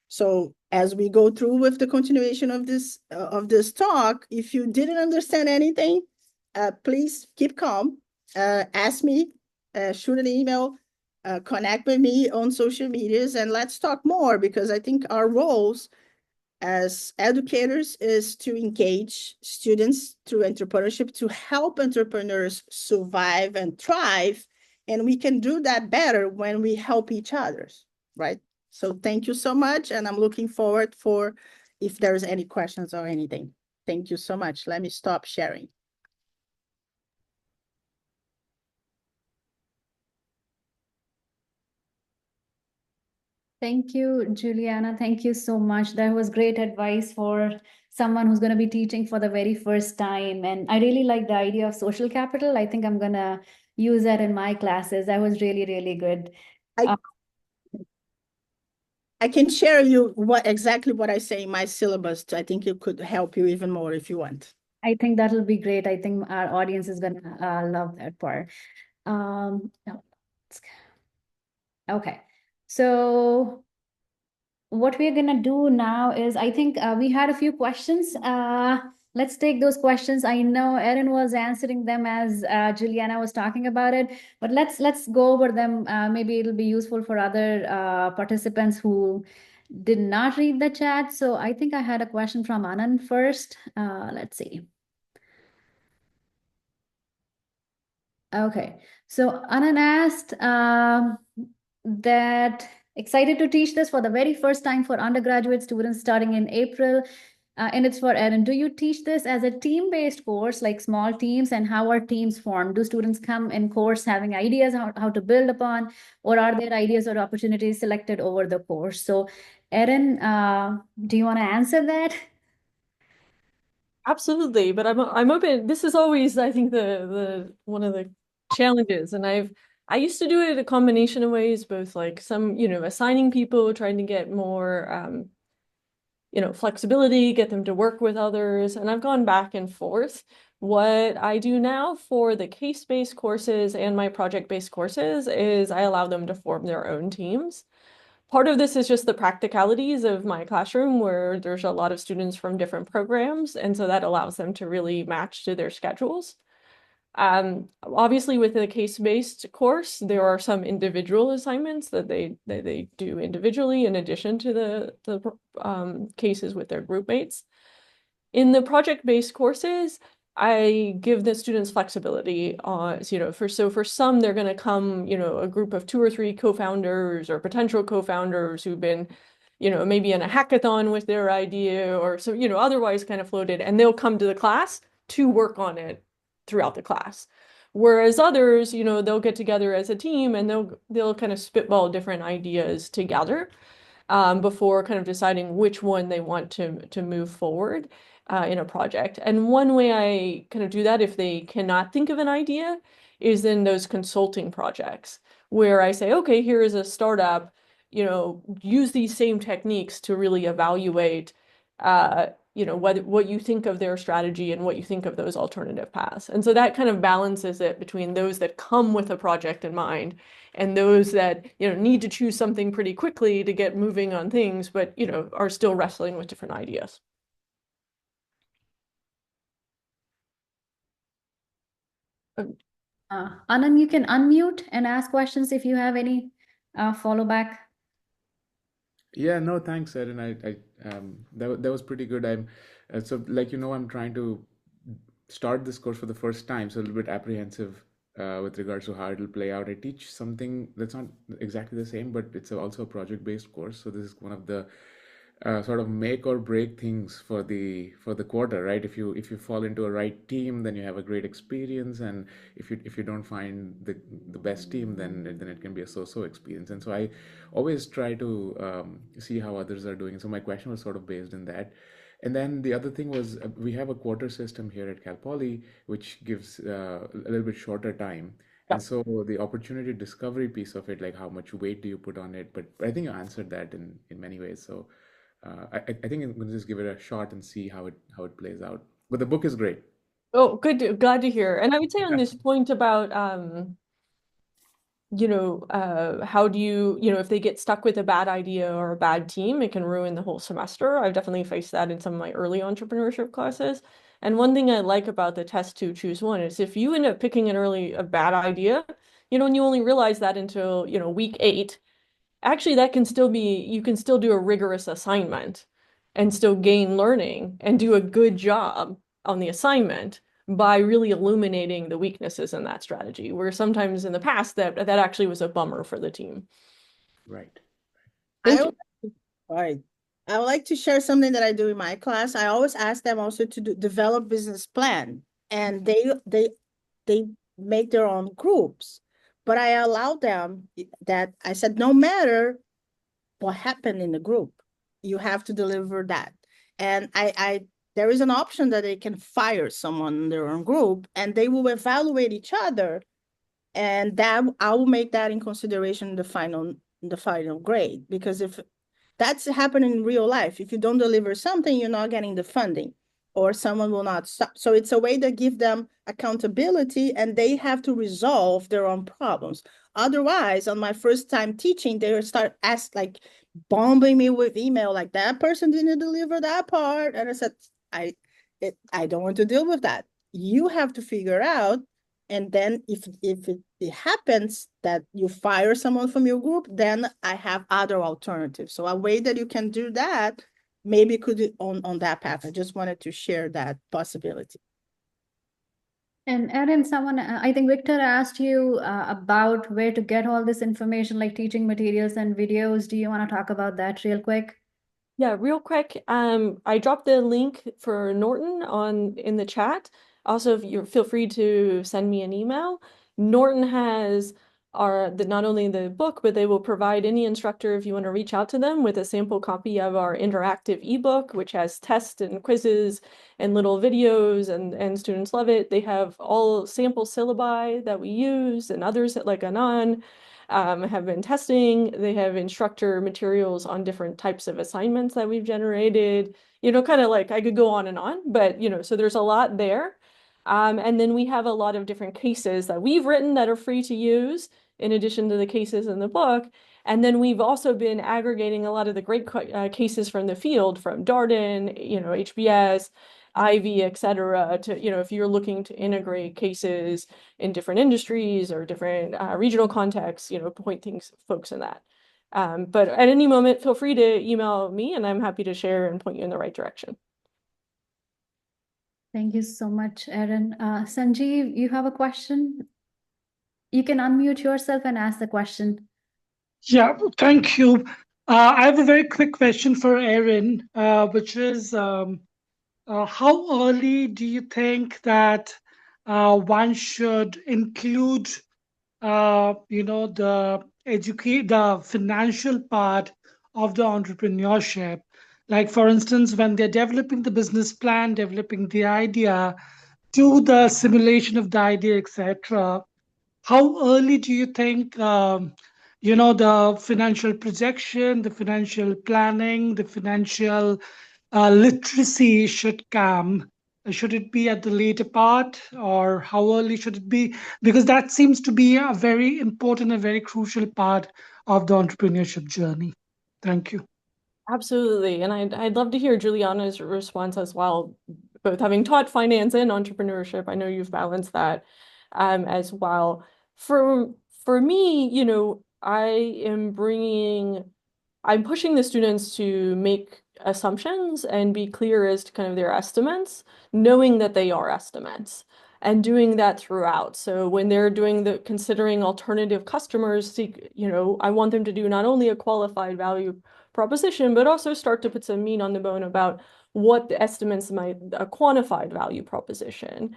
So as we go through with the continuation of this talk, if you didn't understand anything, please keep calm, ask me, shoot an email, connect with me on social medias, and let's talk more, because I think our roles as educators is to engage students through entrepreneurship, to help entrepreneurs survive and thrive. And we can do that better when we help each other, right? So thank you so much. And I'm looking forward for if there's any questions or anything. Thank you so much. Let me stop sharing. Thank you, Juliana. Thank you so much. That was great advice for someone who's going to be teaching for the very first time. And I really like the idea of social capital. I think I'm going to use that in my classes. That was really, really good. I can share you exactly what I say in my syllabus. I think it could help you even more if you want. I think that'll be great. I think our audience is going to love that part. No. Okay. So what we're going to do now is, I think we had a few questions. Let's take those questions. I know Erin was answering them as Juliana was talking about it, but let's go over them. Maybe it'll be useful for other participants who did not read the chat. So I think I had a question from Anand first. Let's see. Okay, so Anand asked that excited to teach this for the very first time for undergraduate students starting in April. And it's for Erin. Do you teach this as a team-based course, like small teams, and how are teams formed? Do students come in course having ideas how to build upon, or are there ideas or opportunities selected over the course? So Erin, do you want to answer that? Absolutely, but I'm open. This is always, I think, the one of the challenges, and I used to do it a combination of ways, both like some, assigning people, trying to get more flexibility, get them to work with others, and I've gone back and forth. What I do now for the case-based courses and my project-based courses is I allow them to form their own teams. Part of this is just the practicalities of my classroom, where there's a lot of students from different programs, and so that allows them to really match to their schedules. Obviously, with a case-based course, there are some individual assignments that they do individually in addition to the cases with their group mates. In the project-based courses, I give the students flexibility on, for some, they're going to come, a group of 2 or 3 co-founders or potential co-founders who've been, maybe in a hackathon with their idea or so, otherwise kind of floated, and they'll come to the class to work on it throughout the class. Whereas others, they'll get together as a team and they'll kind of spitball different ideas together before kind of deciding which one they want to move forward in a project. And one way I kind of do that if they cannot think of an idea is in those consulting projects where I say, okay, here is a startup, use these same techniques to really evaluate what you think of their strategy and what you think of those alternative paths. And so that kind of balances it between those that come with a project in mind and those that, need to choose something pretty quickly to get moving on things, but, are still wrestling with different ideas. Anand, you can unmute and ask questions if you have any follow back. Yeah, no, thanks, Erin. That was pretty good. So like I'm trying to start this course for the first time, so a little bit apprehensive with regards to how it'll play out. I teach something that's not exactly the same, but it's also a project-based course. So this is one of the sort of make or break things for the quarter, right? If you fall into a right team, then you have a great experience, and if you don't find the best team, then it can be a so-so experience. And so I always try to see how others are doing. So my question was sort of based in that. And then the other thing was we have a quarter system here at Cal Poly, which gives a little bit shorter time. Yeah. And so the opportunity discovery piece of it, like how much weight do you put on it? But I think you answered that in many ways. So I think I'm going to just give it a shot and see how it plays out. But the book is great. Oh, good. Glad to hear. And I would say on this point about, how do you, if they get stuck with a bad idea or a bad team, it can ruin the whole semester. I've definitely faced that in some of my early entrepreneurship classes. And one thing I like about the test to choose one is if you end up picking a bad idea, and you only realize that until, week 8, actually that can still be, you can still do a rigorous assignment and still gain learning and do a good job on the assignment by really illuminating the weaknesses in that strategy, where sometimes in the past that actually was a bummer for the team. Right. Thank you. All right. I would like to share something that I do in my class. I always ask them also to develop business plan, and they make their own groups. But I allow them that I said, no matter what happened in the group, you have to deliver that. And there is an option that they can fire someone in their own group, and they will evaluate each other, and that I will make that in consideration in the final grade. Because if that's happening in real life, if you don't deliver something, you're not getting the funding, or someone will not stop. So it's a way to give them accountability, and they have to resolve their own problems. Otherwise, on my first time teaching, they would start bombing me with email like, that person didn't deliver that part. And I said, I don't want to deal with that. You have to figure out. And then if it happens that you fire someone from your group, then I have other alternatives. So a way that you can do that maybe could be on that path. I just wanted to share that possibility. And Erin, I think Victor asked you about where to get all this information, like teaching materials and videos. Do you want to talk about that real quick? Yeah, real quick. I dropped the link for Norton in the chat. Also, if you feel free to send me an email. Norton has not only the book, but they will provide any instructor if you want to reach out to them with a sample copy of our interactive ebook, which has tests and quizzes and little videos, and students love it. They have all sample syllabi that we use and others like Anand have been testing. They have instructor materials on different types of assignments that we've generated, kind of like I could go on and on, but, so there's a lot there. And then we have a lot of different cases that we've written that are free to use in addition to the cases in the book. And then we've also been aggregating a lot of the great cases from the field, from Darden, HBS, Ivy, et cetera, to, if you're looking to integrate cases in different industries or different regional contexts, point folks in that. But at any moment, feel free to email me and I'm happy to share and point you in the right direction. Thank you so much, Erin. Sanjeev, you have a question? You can unmute yourself and ask the question. Yeah, thank you. I have a very quick question for Erin, which is how early do you think that one should include, the financial part of the entrepreneurship? Like, for instance, when they're developing the business plan, developing the idea, to the simulation of the idea, etc. How early do you think, the financial projection, the financial planning, the financial literacy should come? Should it be at the later part, or how early should it be? Because that seems to be a very important and very crucial part of the entrepreneurship journey. Thank you. Absolutely. And I'd love to hear Juliana's response as well, both having taught finance and entrepreneurship. I know you've balanced that as well. For me, I'm pushing the students to make assumptions and be clear as to kind of their estimates, knowing that they are estimates, and doing that throughout. So when they're doing the considering alternative customers, I want them to do not only a qualified value proposition, but also start to put some meat on the bone about what the estimates might, a quantified value proposition.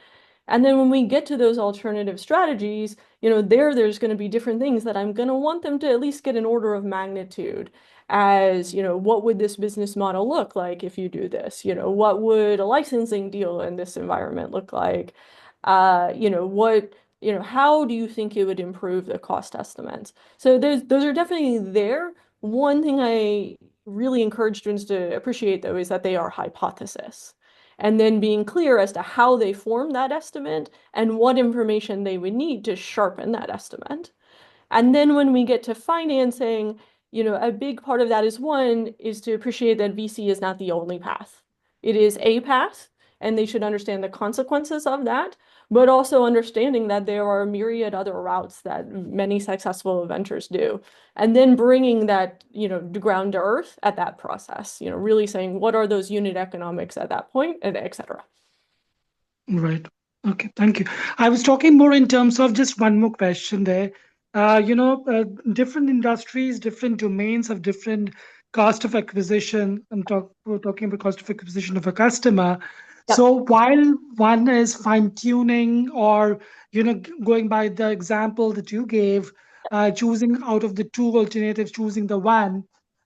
And then when we get to those alternative strategies, there's going to be different things that I'm going to want them to at least get an order of magnitude as, what would this business model look like if you do this? What would a licensing deal in this environment look like? How do you think it would improve the cost estimates? So those are definitely there. One thing I really encourage students to appreciate, though, is that they are hypothesis. And then being clear as to how they form that estimate and what information they would need to sharpen that estimate. And then when we get to financing, a big part of that is to appreciate that VC is not the only path. It is a path, and they should understand the consequences of that, but also understanding that there are a myriad other routes that many successful ventures do. And then bringing that, ground to earth at that process, really saying what are those unit economics at that point, and et cetera. Right. Okay. Thank you. I was talking more in terms of just one more question there. Different industries, different domains have different cost of acquisition. We're talking about cost of acquisition of a customer. Yep. So while one is fine tuning or, going by the example that you gave, choosing out of the two alternatives, choosing the one,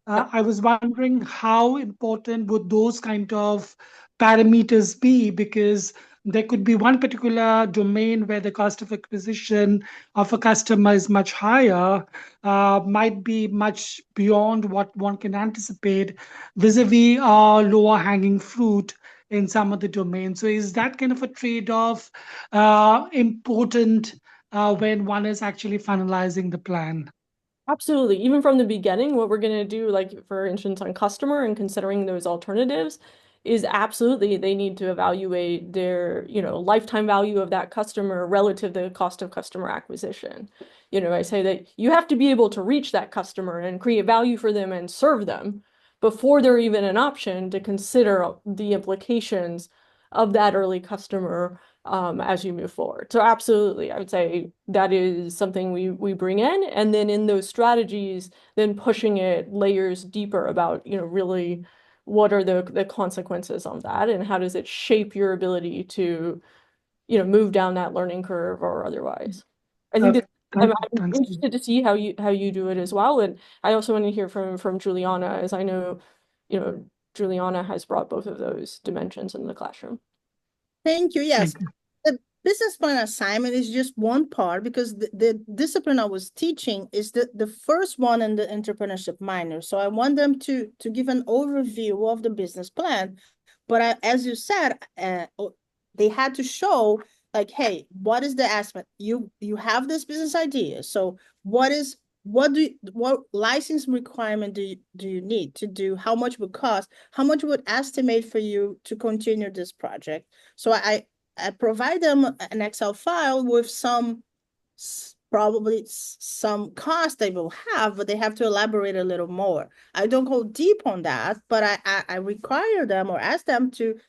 Yep. I was wondering how important would those kind of parameters be? Because there could be one particular domain where the cost of acquisition of a customer is much higher, might be much beyond what one can anticipate, vis-a-vis lower hanging fruit in some of the domains. So is that kind of a trade-off important when one is actually finalizing the plan? Absolutely. Even from the beginning, what we're going to do, like for instance, on customer and considering those alternatives, is absolutely they need to evaluate their, lifetime value of that customer relative to the cost of customer acquisition. I say that you have to be able to reach that customer and create value for them and serve them before they're even an option to consider the implications of that early customer as you move forward. So absolutely, I would say that is something we bring in, and then in those strategies, then pushing it layers deeper about, really what are the consequences of that and how does it shape your ability to, move down that learning curve or otherwise. I think Okay, that I'm thanks. interested to see how you do it as well. And I also want to hear from Juliana, as I know, Juliana has brought both of those dimensions in the classroom. Thank you. Yes. Thank you. The business plan assignment is just one part because the discipline I was teaching is the first one in the entrepreneurship minor. So I want them to give an overview of the business plan. But as you said, they had to show like, hey, what is the estimate? You have this business idea. So what license requirement do you need to do? How much would cost? How much would estimate for you to continue this project? So I provide them an Excel file with probably some cost they will have, but they have to elaborate a little more. I don't go deep on that, but I require them or ask them to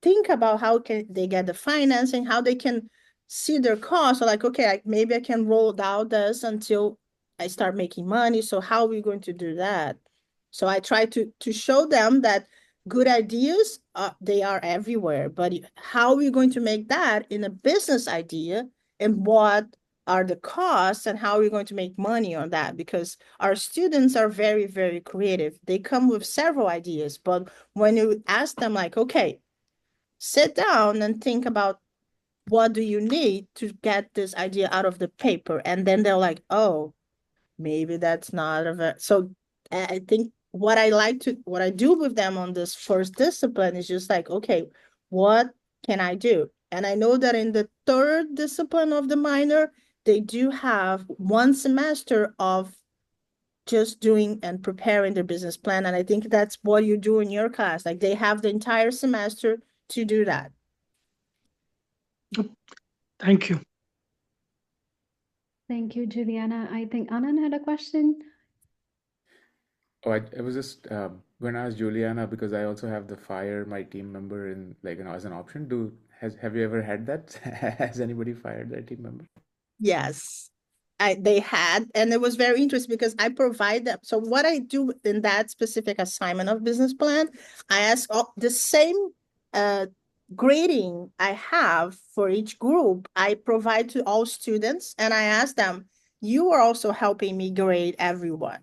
think about how can they get the financing, how they can see their costs. So like, okay, maybe I can roll out this until I start making money. So how are we going to do that? So I try to show them that good ideas, they are everywhere, but how are we going to make that in a business idea, and what are the costs, and how are we going to make money on that? Because our students are very, very creative. They come with several ideas, but when you ask them like, okay, sit down and think about what do you need to get this idea out of the paper, and then they're like, oh, maybe that's not a so I think what I do with them on this first discipline is just like, okay, what can I do? And I know that in the third discipline of the minor, they do have 1 semester of just doing and preparing their business plan. And I think that's what you do in your class. Like they have the entire semester to do that. Thank you. Thank you, Juliana. I think Anand had a question. Oh, I was just going to ask Juliana, because I also have the fire my team member in, like, as an option. Have you ever had that? Has anybody fired their team member? Yes, they had, and it was very interesting because I provide them. So what I do in that specific assignment of business plan, I ask all the same grading I have for each group, I provide to all students, and I ask them, you are also helping me grade everyone.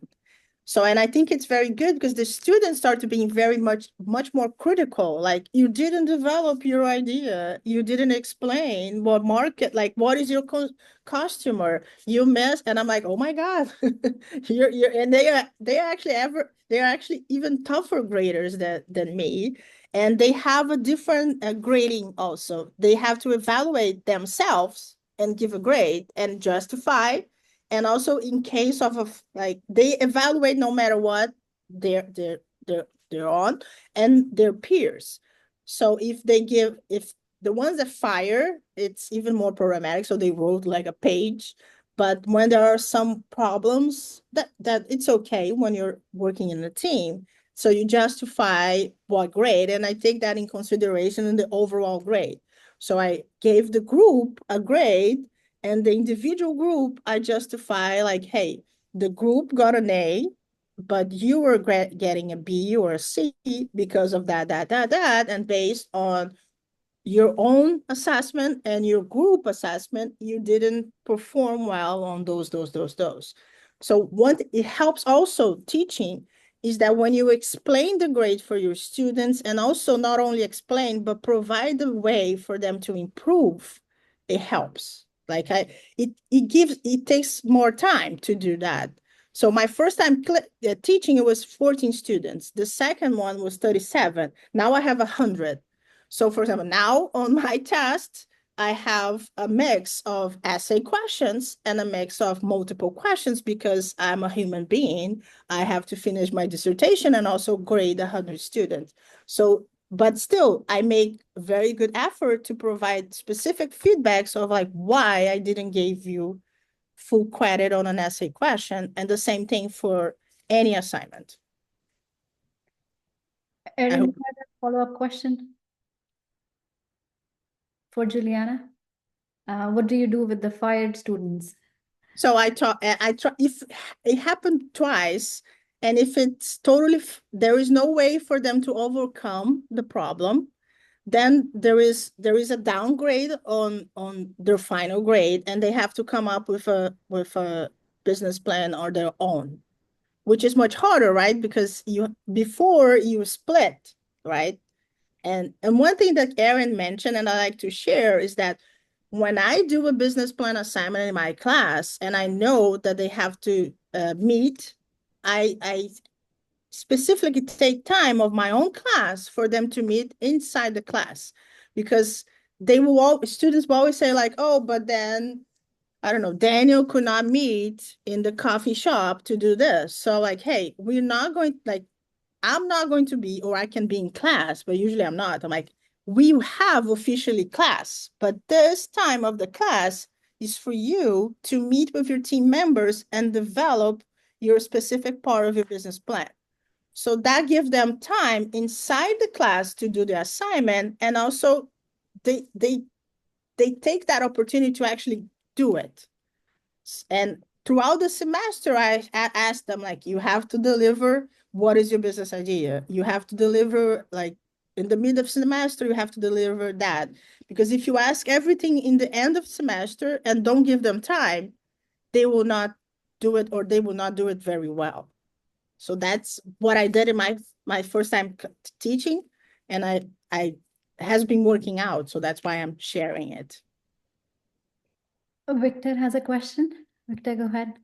So, and I think it's very good because the students start to being very much more critical. Like, you didn't develop your idea. You didn't explain what market, like, what is your customer? You missed. And I'm like, oh my God, and they're actually even tougher graders than me. And they have a different grading also. They have to evaluate themselves and give a grade and justify, and also in case of like they evaluate no matter what they're on, and their peers. So if the ones that fire, it's even more problematic, so they wrote like a page. But when there are some problems, that it's okay when you're working in a team, so you justify what grade, and I take that in consideration in the overall grade. So I gave the group a grade, and the individual group, I justify like, hey, the group got an A, but you were getting a B or a C because of that. And based on your own assessment and your group assessment, you didn't perform well on those. So what it helps also teaching is that when you explain the grade for your students, and also not only explain, but provide the way for them to improve, it helps. Like it takes more time to do that. So my first time teaching, it was 14 students. The second one was 37. Now I have 100. So for example, now on my test, I have a mix of essay questions and a mix of multiple questions because I'm a human being. I have to finish my dissertation and also grade 100 students. So, but still, I make very good effort to provide specific feedbacks of like why I didn't give you full credit on an essay question, and the same thing for any assignment. Erin, you had a follow-up question for Juliana? What do you do with the fired students? So I try, if it happened twice, and if it's totally, there is no way for them to overcome the problem, then there is a downgrade on their final grade, and they have to come up with a business plan or their own, which is much harder, right? Because before you split, right? And one thing that Erin mentioned, and I like to share, is that when I do a business plan assignment in my class, and I know that they have to meet, I specifically take time of my own class for them to meet inside the class, because students will always say like, oh, but then, I don't know, Daniel could not meet in the coffee shop to do this. So like, hey, we're not going, like, I'm not going to be, or I can be in class, but usually I'm not. I'm like, we have officially class, but this time of the class is for you to meet with your team members and develop your specific part of your business plan. So that gives them time inside the class to do the assignment, and also they take that opportunity to actually do it. And throughout the semester, I asked them, like, you have to deliver what is your business idea? You have to deliver, like, in the mid of semester, you have to deliver that. Because if you ask everything in the end of semester and don't give them time, they will not do it, or they will not do it very well. So that's what I did in my first time teaching, and I has been working out. So that's why I'm sharing it. Victor has a question. Victor, go ahead.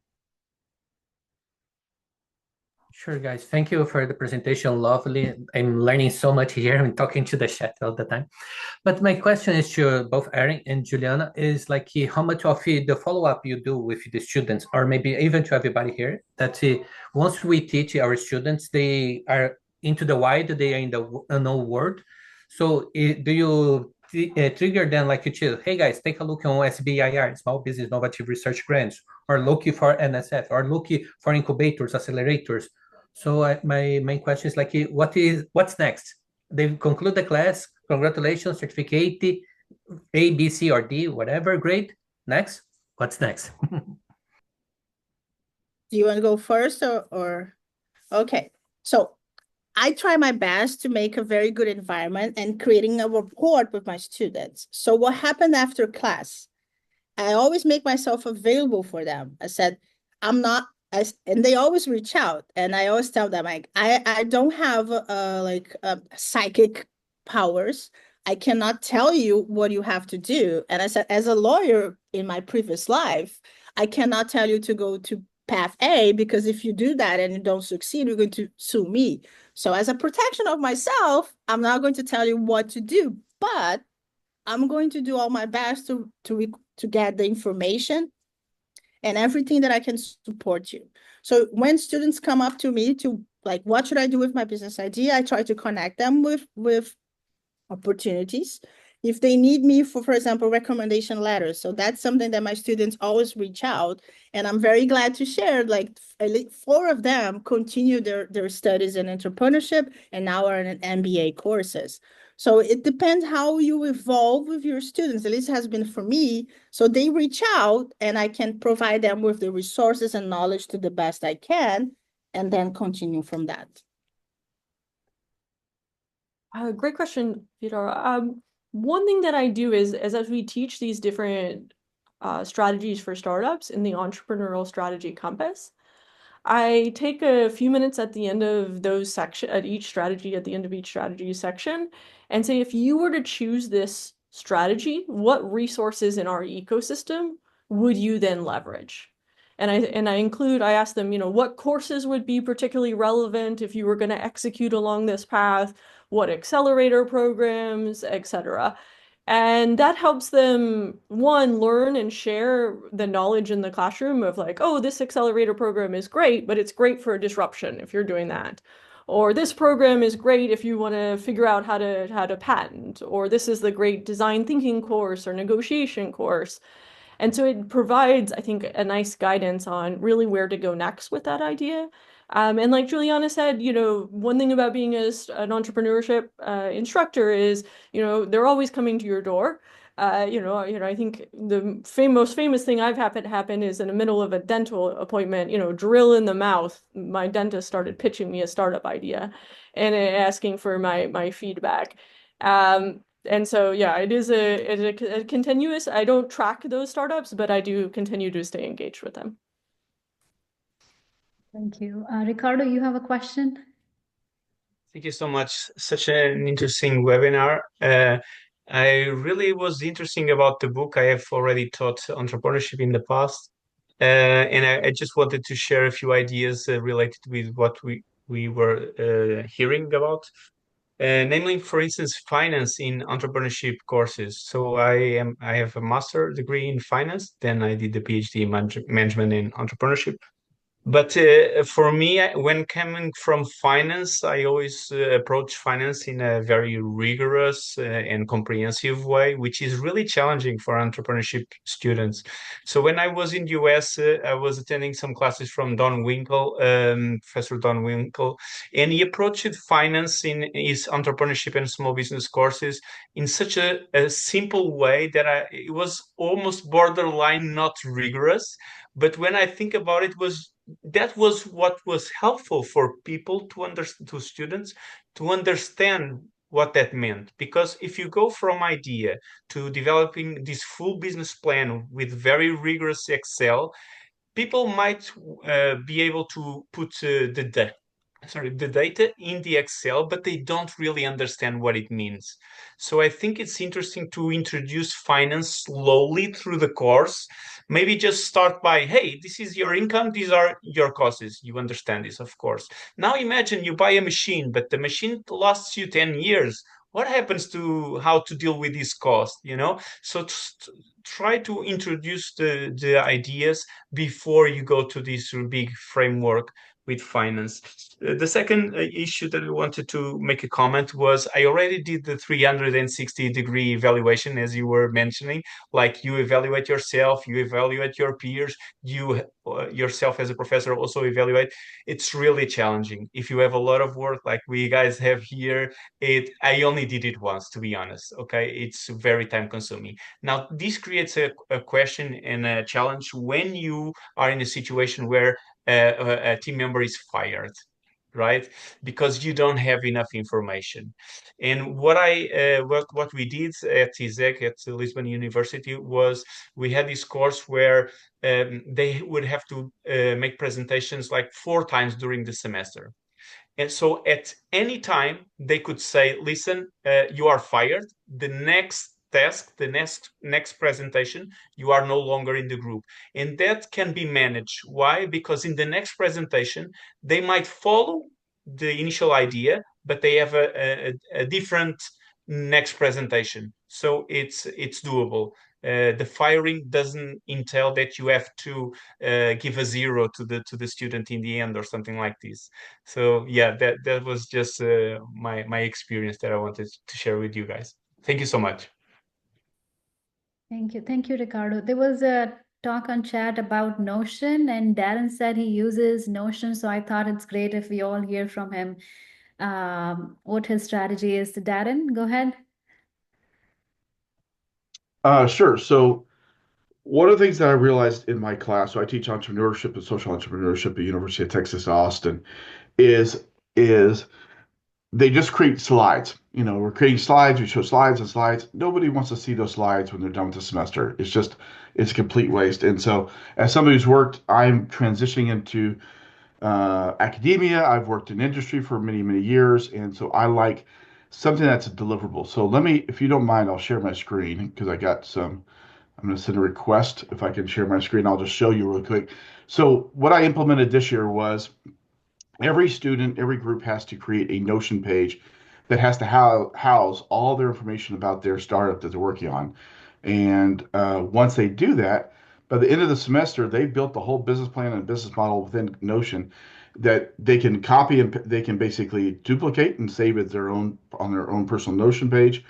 Sure, guys. Thank you for the presentation. Lovely. I'm learning so much here. I'm talking to the chat all the time. But my question is to both Erin and Juliana is like how much of the follow-up you do with the students, or maybe even to everybody here, that once we teach our students, they are into the wild, they are in the unknown world. So do you trigger them like to, hey guys, take a look on SBIR, Small Business Innovative Research Grants, or look for NSF, or look for incubators, accelerators? So my main question is like, what's next? They conclude the class, congratulations, certificate, A, B, C, or D, whatever, great. Next, what's next? Do you want to go first or? Okay. So I try my best to make a very good environment and creating a rapport with my students. So what happened after class? I always make myself available for them. I said, I'm not, and they always reach out, and I always tell them, like, I don't have psychic powers. I cannot tell you what you have to do. And I said, as a lawyer in my previous life, I cannot tell you to go to path A, because if you do that and you don't succeed, you're going to sue me. So as a protection of myself, I'm not going to tell you what to do, but I'm going to do all my best to get the information and everything that I can support you. So when students come up to me to, like, what should I do with my business idea? I try to connect them with opportunities. If they need me for example, recommendation letters. So that's something that my students always reach out. And I'm very glad to share, like, 4 of them continue their studies in entrepreneurship and now are in MBA courses. So it depends how you evolve with your students. At least it has been for me. So they reach out and I can provide them with the resources and knowledge to the best I can, and then continue from that. Great question, Peter. One thing that I do is as we teach these different strategies for startups in the entrepreneurial strategy compass, I take a few minutes at the end of those section, at the end of each strategy section, and say, if you were to choose this strategy, what resources in our ecosystem would you then leverage? And I ask them, what courses would be particularly relevant if you were going to execute along this path, what accelerator programs, etc. And that helps them, one, learn and share the knowledge in the classroom of, like, oh, this accelerator program is great, but it's great for a disruption if you're doing that. Or this program is great if you want to figure out how to patent. Or this is the great design thinking course or negotiation course. And so it provides, I think, a nice guidance on really where to go next with that idea. And like Juliana said, one thing about being an entrepreneurship instructor is, they're always coming to your door. I think the most famous thing I've had happen is in the middle of a dental appointment, drill in the mouth. My dentist started pitching me a startup idea and asking for my feedback. And so, yeah, it is a continuous, I don't track those startups, but I do continue to stay engaged with them. Thank you. Ricardo, you have a question? Thank you so much. Such an interesting webinar. I really was interesting about the book. I have already taught entrepreneurship in the past. And I just wanted to share a few ideas related with what we were hearing about. Namely, for instance, finance in entrepreneurship courses. So I have a master degree in finance. Then I did the PhD in management in entrepreneurship. But for me, when coming from finance, I always approach finance in a very rigorous and comprehensive way, which is really challenging for entrepreneurship students. So when I was in the US, I was attending some classes from Don Winkle, Professor Don Winkle, and he approached finance in his entrepreneurship and small business courses in such a simple way that it was almost borderline not rigorous, But when I think about it, that was what was helpful for people to students to understand what that meant. Because if you go from idea to developing this full business plan with very rigorous Excel, people might be able to put the data in the Excel, but they don't really understand what it means. So I think it's interesting to introduce finance slowly through the course. Maybe just start by, hey, this is your income, these are your costs. You understand this, of course. Now imagine you buy a machine, but the machine lasts you 10 years. What happens to how to deal with this cost, you know? So try to introduce the ideas before you go to this big framework with finance. The second issue that I wanted to make a comment was I already did the 360-degree evaluation, as you were mentioning. Like you evaluate yourself, you evaluate your peers, you yourself as a professor also evaluate. It's really challenging. If you have a lot of work like we guys have here, I only did it once, to be honest. Okay, it's very time consuming. Now, this creates a question and a challenge when you are in a situation where a team member is fired, right? Because you don't have enough information. And what we did at ISEC at Lisbon University was we had this course where they would have to make presentations like 4 times during the semester. And so at any time, they could say, listen, you are fired. The next task, the next presentation, you are no longer in the group. And that can be managed. Why? Because in the next presentation, they might follow the initial idea, but they have a different next presentation. So it's doable. The firing doesn't entail that you have to give a 0 to the student in the end or something like this. So yeah, that was just my experience that I wanted to share with you guys. Thank you so much. Thank you, Ricardo. There was a talk on chat about Notion, and Darren said he uses Notion, so I thought it's great if we all hear from him what his strategy is. Darren, go ahead. Sure. So one of the things that I realized in my class, so I teach entrepreneurship and social entrepreneurship at University of Texas Austin, is they just create slides. You know, we're creating slides, we show slides and slides. Nobody wants to see those slides when they're done with the semester. It's a complete waste. And so as somebody who's worked, I'm transitioning into academia. I've worked in industry for many, many years. And so I like something that's deliverable. So let me, if you don't mind, I'll share my screen because I'm going to send a request if I can share my screen. I'll just show you real quick. So what I implemented this year was every student, every group has to create a Notion page that has to house all their information about their startup that they're working on. And once they do that, by the end of the semester, they've built the whole business plan and business model within Notion that they can copy and they can basically duplicate and save it on their own personal Notion page.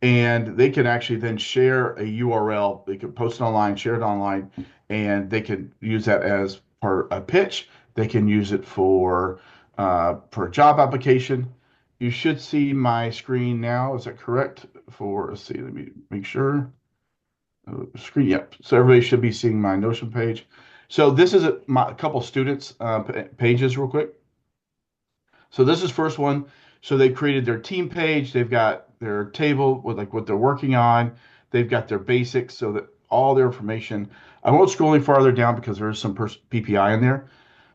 And they can actually then share a URL. They can post it online, share it online, and they can use that as part a pitch. They can use it for a job application. You should see my screen now. Is that correct? Let's see, let me make sure. Screen, yep. So everybody should be seeing my Notion page. So this is a couple students' pages real quick. So this is first one. So they created their team page. They've got their table with like what they're working on. They've got their basics so that all their information. I won't scroll any farther down because there is some PPI in there.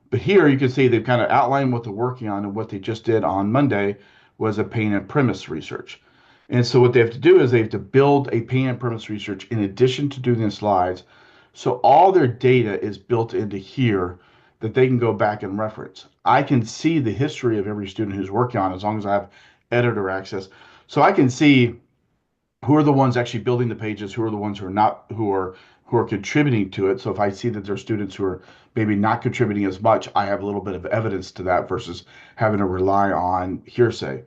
But here you can see they've kind of outlined what they're working on, and what they just did on Monday was a pain and premise research. And so what they have to do is they have to build a pain and premise research in addition to doing the slides. So all their data is built into here that they can go back and reference. I can see the history of every student who's working on as long as I have editor access. So I can see who are the ones actually building the pages, who are the ones who are not, who are contributing to it. So if I see that there are students who are maybe not contributing as much, I have a little bit of evidence to that versus having to rely on hearsay.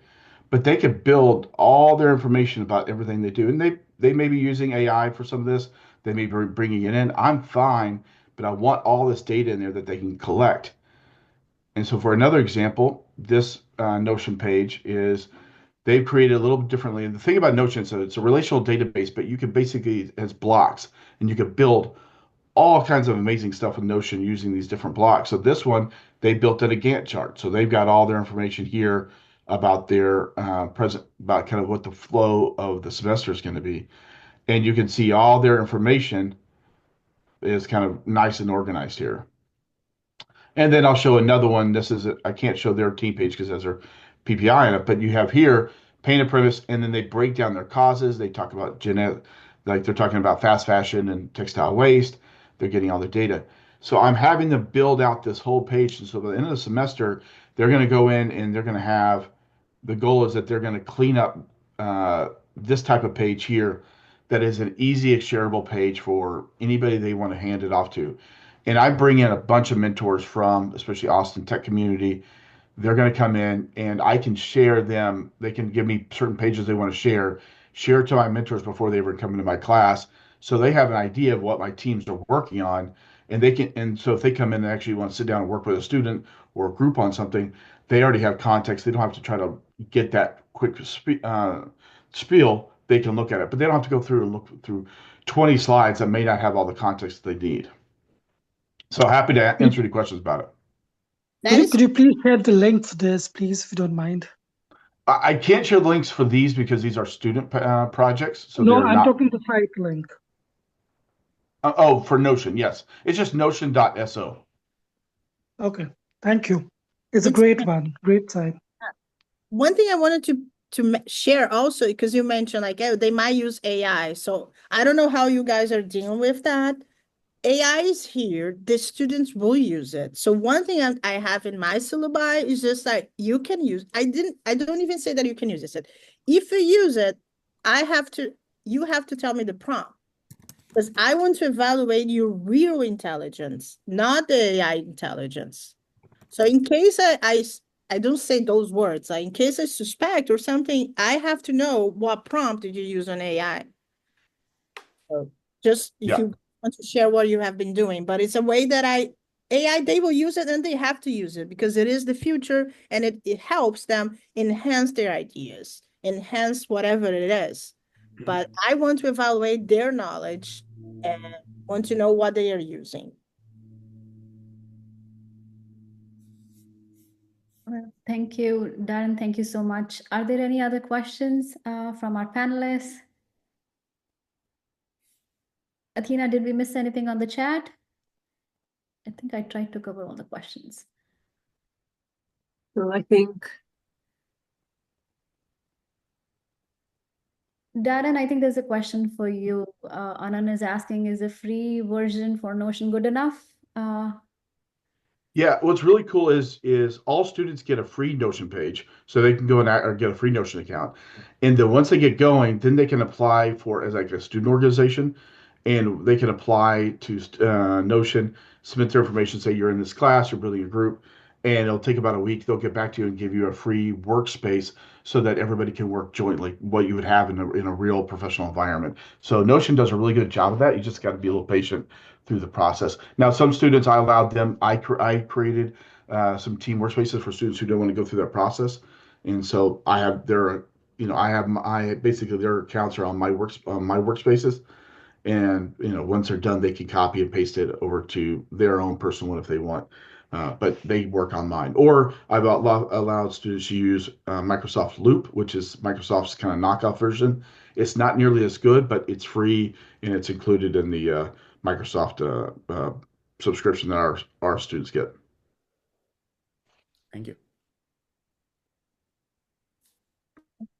But they can build all their information about everything they do. And they may be using AI for some of this. They may be bringing it in. I'm fine, but I want all this data in there that they can collect. And so for another example, this Notion page is they've created a little bit differently. And the thing about Notion, so it's a relational database, but you can basically, as blocks, and you can build all kinds of amazing stuff with Notion using these different blocks. So this one, they built it a Gantt chart. So they've got all their information here about their about kind of what the flow of the semester is going to be. And you can see all their information is kind of nice and organized here. And then I'll show another one. This is, I can't show their team page because it has their PPI on it, but you have here paint a premise, and then they break down their causes. They talk about like they're talking about fast fashion and textile waste. They're getting all the data. So I'm having them build out this whole page. And so by the end of the semester, they're going to go in and they're going to have, the goal is that they're going to clean up this type of page here that is an easy shareable page for anybody they want to hand it off to. And I bring in a bunch of mentors from, especially Austin Tech community. They're going to come in and I can share them. They can give me certain pages they want to share to my mentors before they ever come into my class. So they have an idea of what my teams are working on. And they can, and so if they come in and actually want to sit down and work with a student or a group on something, they already have context. They don't have to try to get that quick spiel. They can look at it, but they don't have to go through and look through 20 slides that may not have all the context they need. So happy to answer any questions about it. Could you please share the link for this, please, if you don't mind? I can't share the links for these because these are student projects. So no, they're I'm not... talking the site link. Oh, for Notion, yes. It's just notion.so. Okay, thank you. It's a great one, great site. One thing I wanted to share also, because you mentioned like, oh, they might use AI. So I don't know how you guys are dealing with that. AI is here, the students will use it. So one thing I have in my syllabi is just like, you can use, I don't even say that you can use it. I said, if you use it, you have to tell me the prompt. Because I want to evaluate your real intelligence, not the AI intelligence. So in case I don't say those words, in case I suspect or something, I have to know what prompt did you use on AI. So just if you want to share what you have been doing, but it's a way that AI, they will use it and they have to use it because it is the future and it helps them enhance their ideas, enhance whatever it is. But I want to evaluate their knowledge and want to know what they are using. Well, thank you, Darren. Thank you so much. Are there any other questions from our panelists? Athena, did we miss anything on the chat? I think I tried to cover all the questions. So I think... Darren, I think there's a question for you. Anand is asking, is a free version for Notion good enough? Yeah, what's really cool is all students get a free Notion page, so they can go and or get a free Notion account. And then once they get going, then they can apply for as like a student organization, and they can apply to Notion, submit their information, say you're in this class, you're building a group, and it'll take about a week. They'll get back to you and give you a free workspace so that everybody can work jointly, what you would have in a real professional environment. So Notion does a really good job of that. You just got to be a little patient through the process. Now, some students, I allowed them, I created some team workspaces for students who don't want to go through that process. And so I have their, I have basically their accounts are on my workspaces. And, once they're done, they can copy and paste it over to their own personal one if they want. But they work on mine. Or I've allowed students to use Microsoft Loop, which is Microsoft's kind of knockoff version. It's not nearly as good, but it's free and it's included in the Microsoft subscription that our students get. Thank you.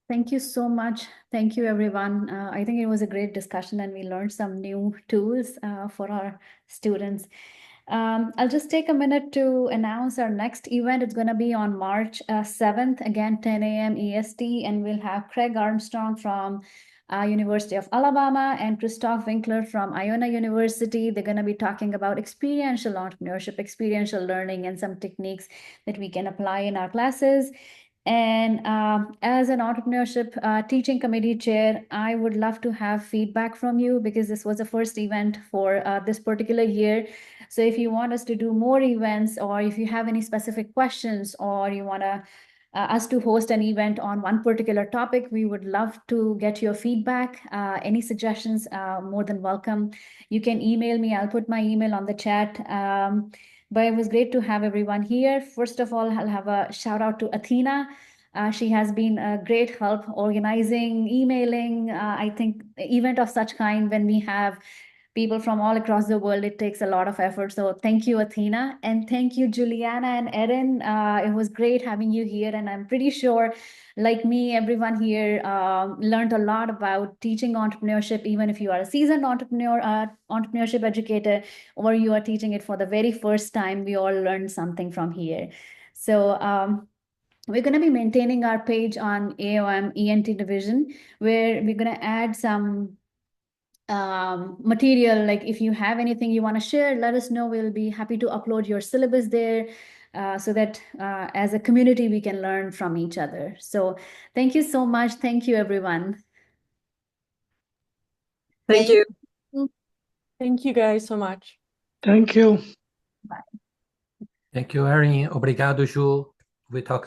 Thank you so much. Thank you, everyone. I think it was a great discussion and we learned some new tools for our students. I'll just take a minute to announce our next event. It's going to be on March 7th, again, 10 a.m. EST, and we'll have Craig Armstrong from University of Alabama and Christoph Winkler from Iona University. They're going to be talking about experiential entrepreneurship, experiential learning, and some techniques that we can apply in our classes. And as an entrepreneurship teaching committee chair, I would love to have feedback from you because this was the first event for this particular year. So if you want us to do more events, or if you have any specific questions, or you want to us to host an event on one particular topic, we would love to get your feedback. Any suggestions, more than welcome. You can email me. I'll put my email on the chat. But it was great to have everyone here. First of all, I'll have a shout out to Athena. She has been a great help organizing, emailing. I think event of such kind, when we have people from all across the world, it takes a lot of effort. So thank you, Athena. And thank you, Juliana and Erin. It was great having you here. And I'm pretty sure, like me, everyone here learned a lot about teaching entrepreneurship, even if you are a seasoned entrepreneurship educator, or you are teaching it for the very first time. We all learned something from here. So we're going to be maintaining our page on AOM ENT division, where we're going to add some material. Like if you have anything you want to share, let us know. We'll be happy to upload your syllabus there, so that as a community we can learn from each other. So thank you so much. Thank you, everyone. Thank you. Thank you guys so much. Thank you. Bye. Thank you, Erin. Obrigado, Ju. We talk later.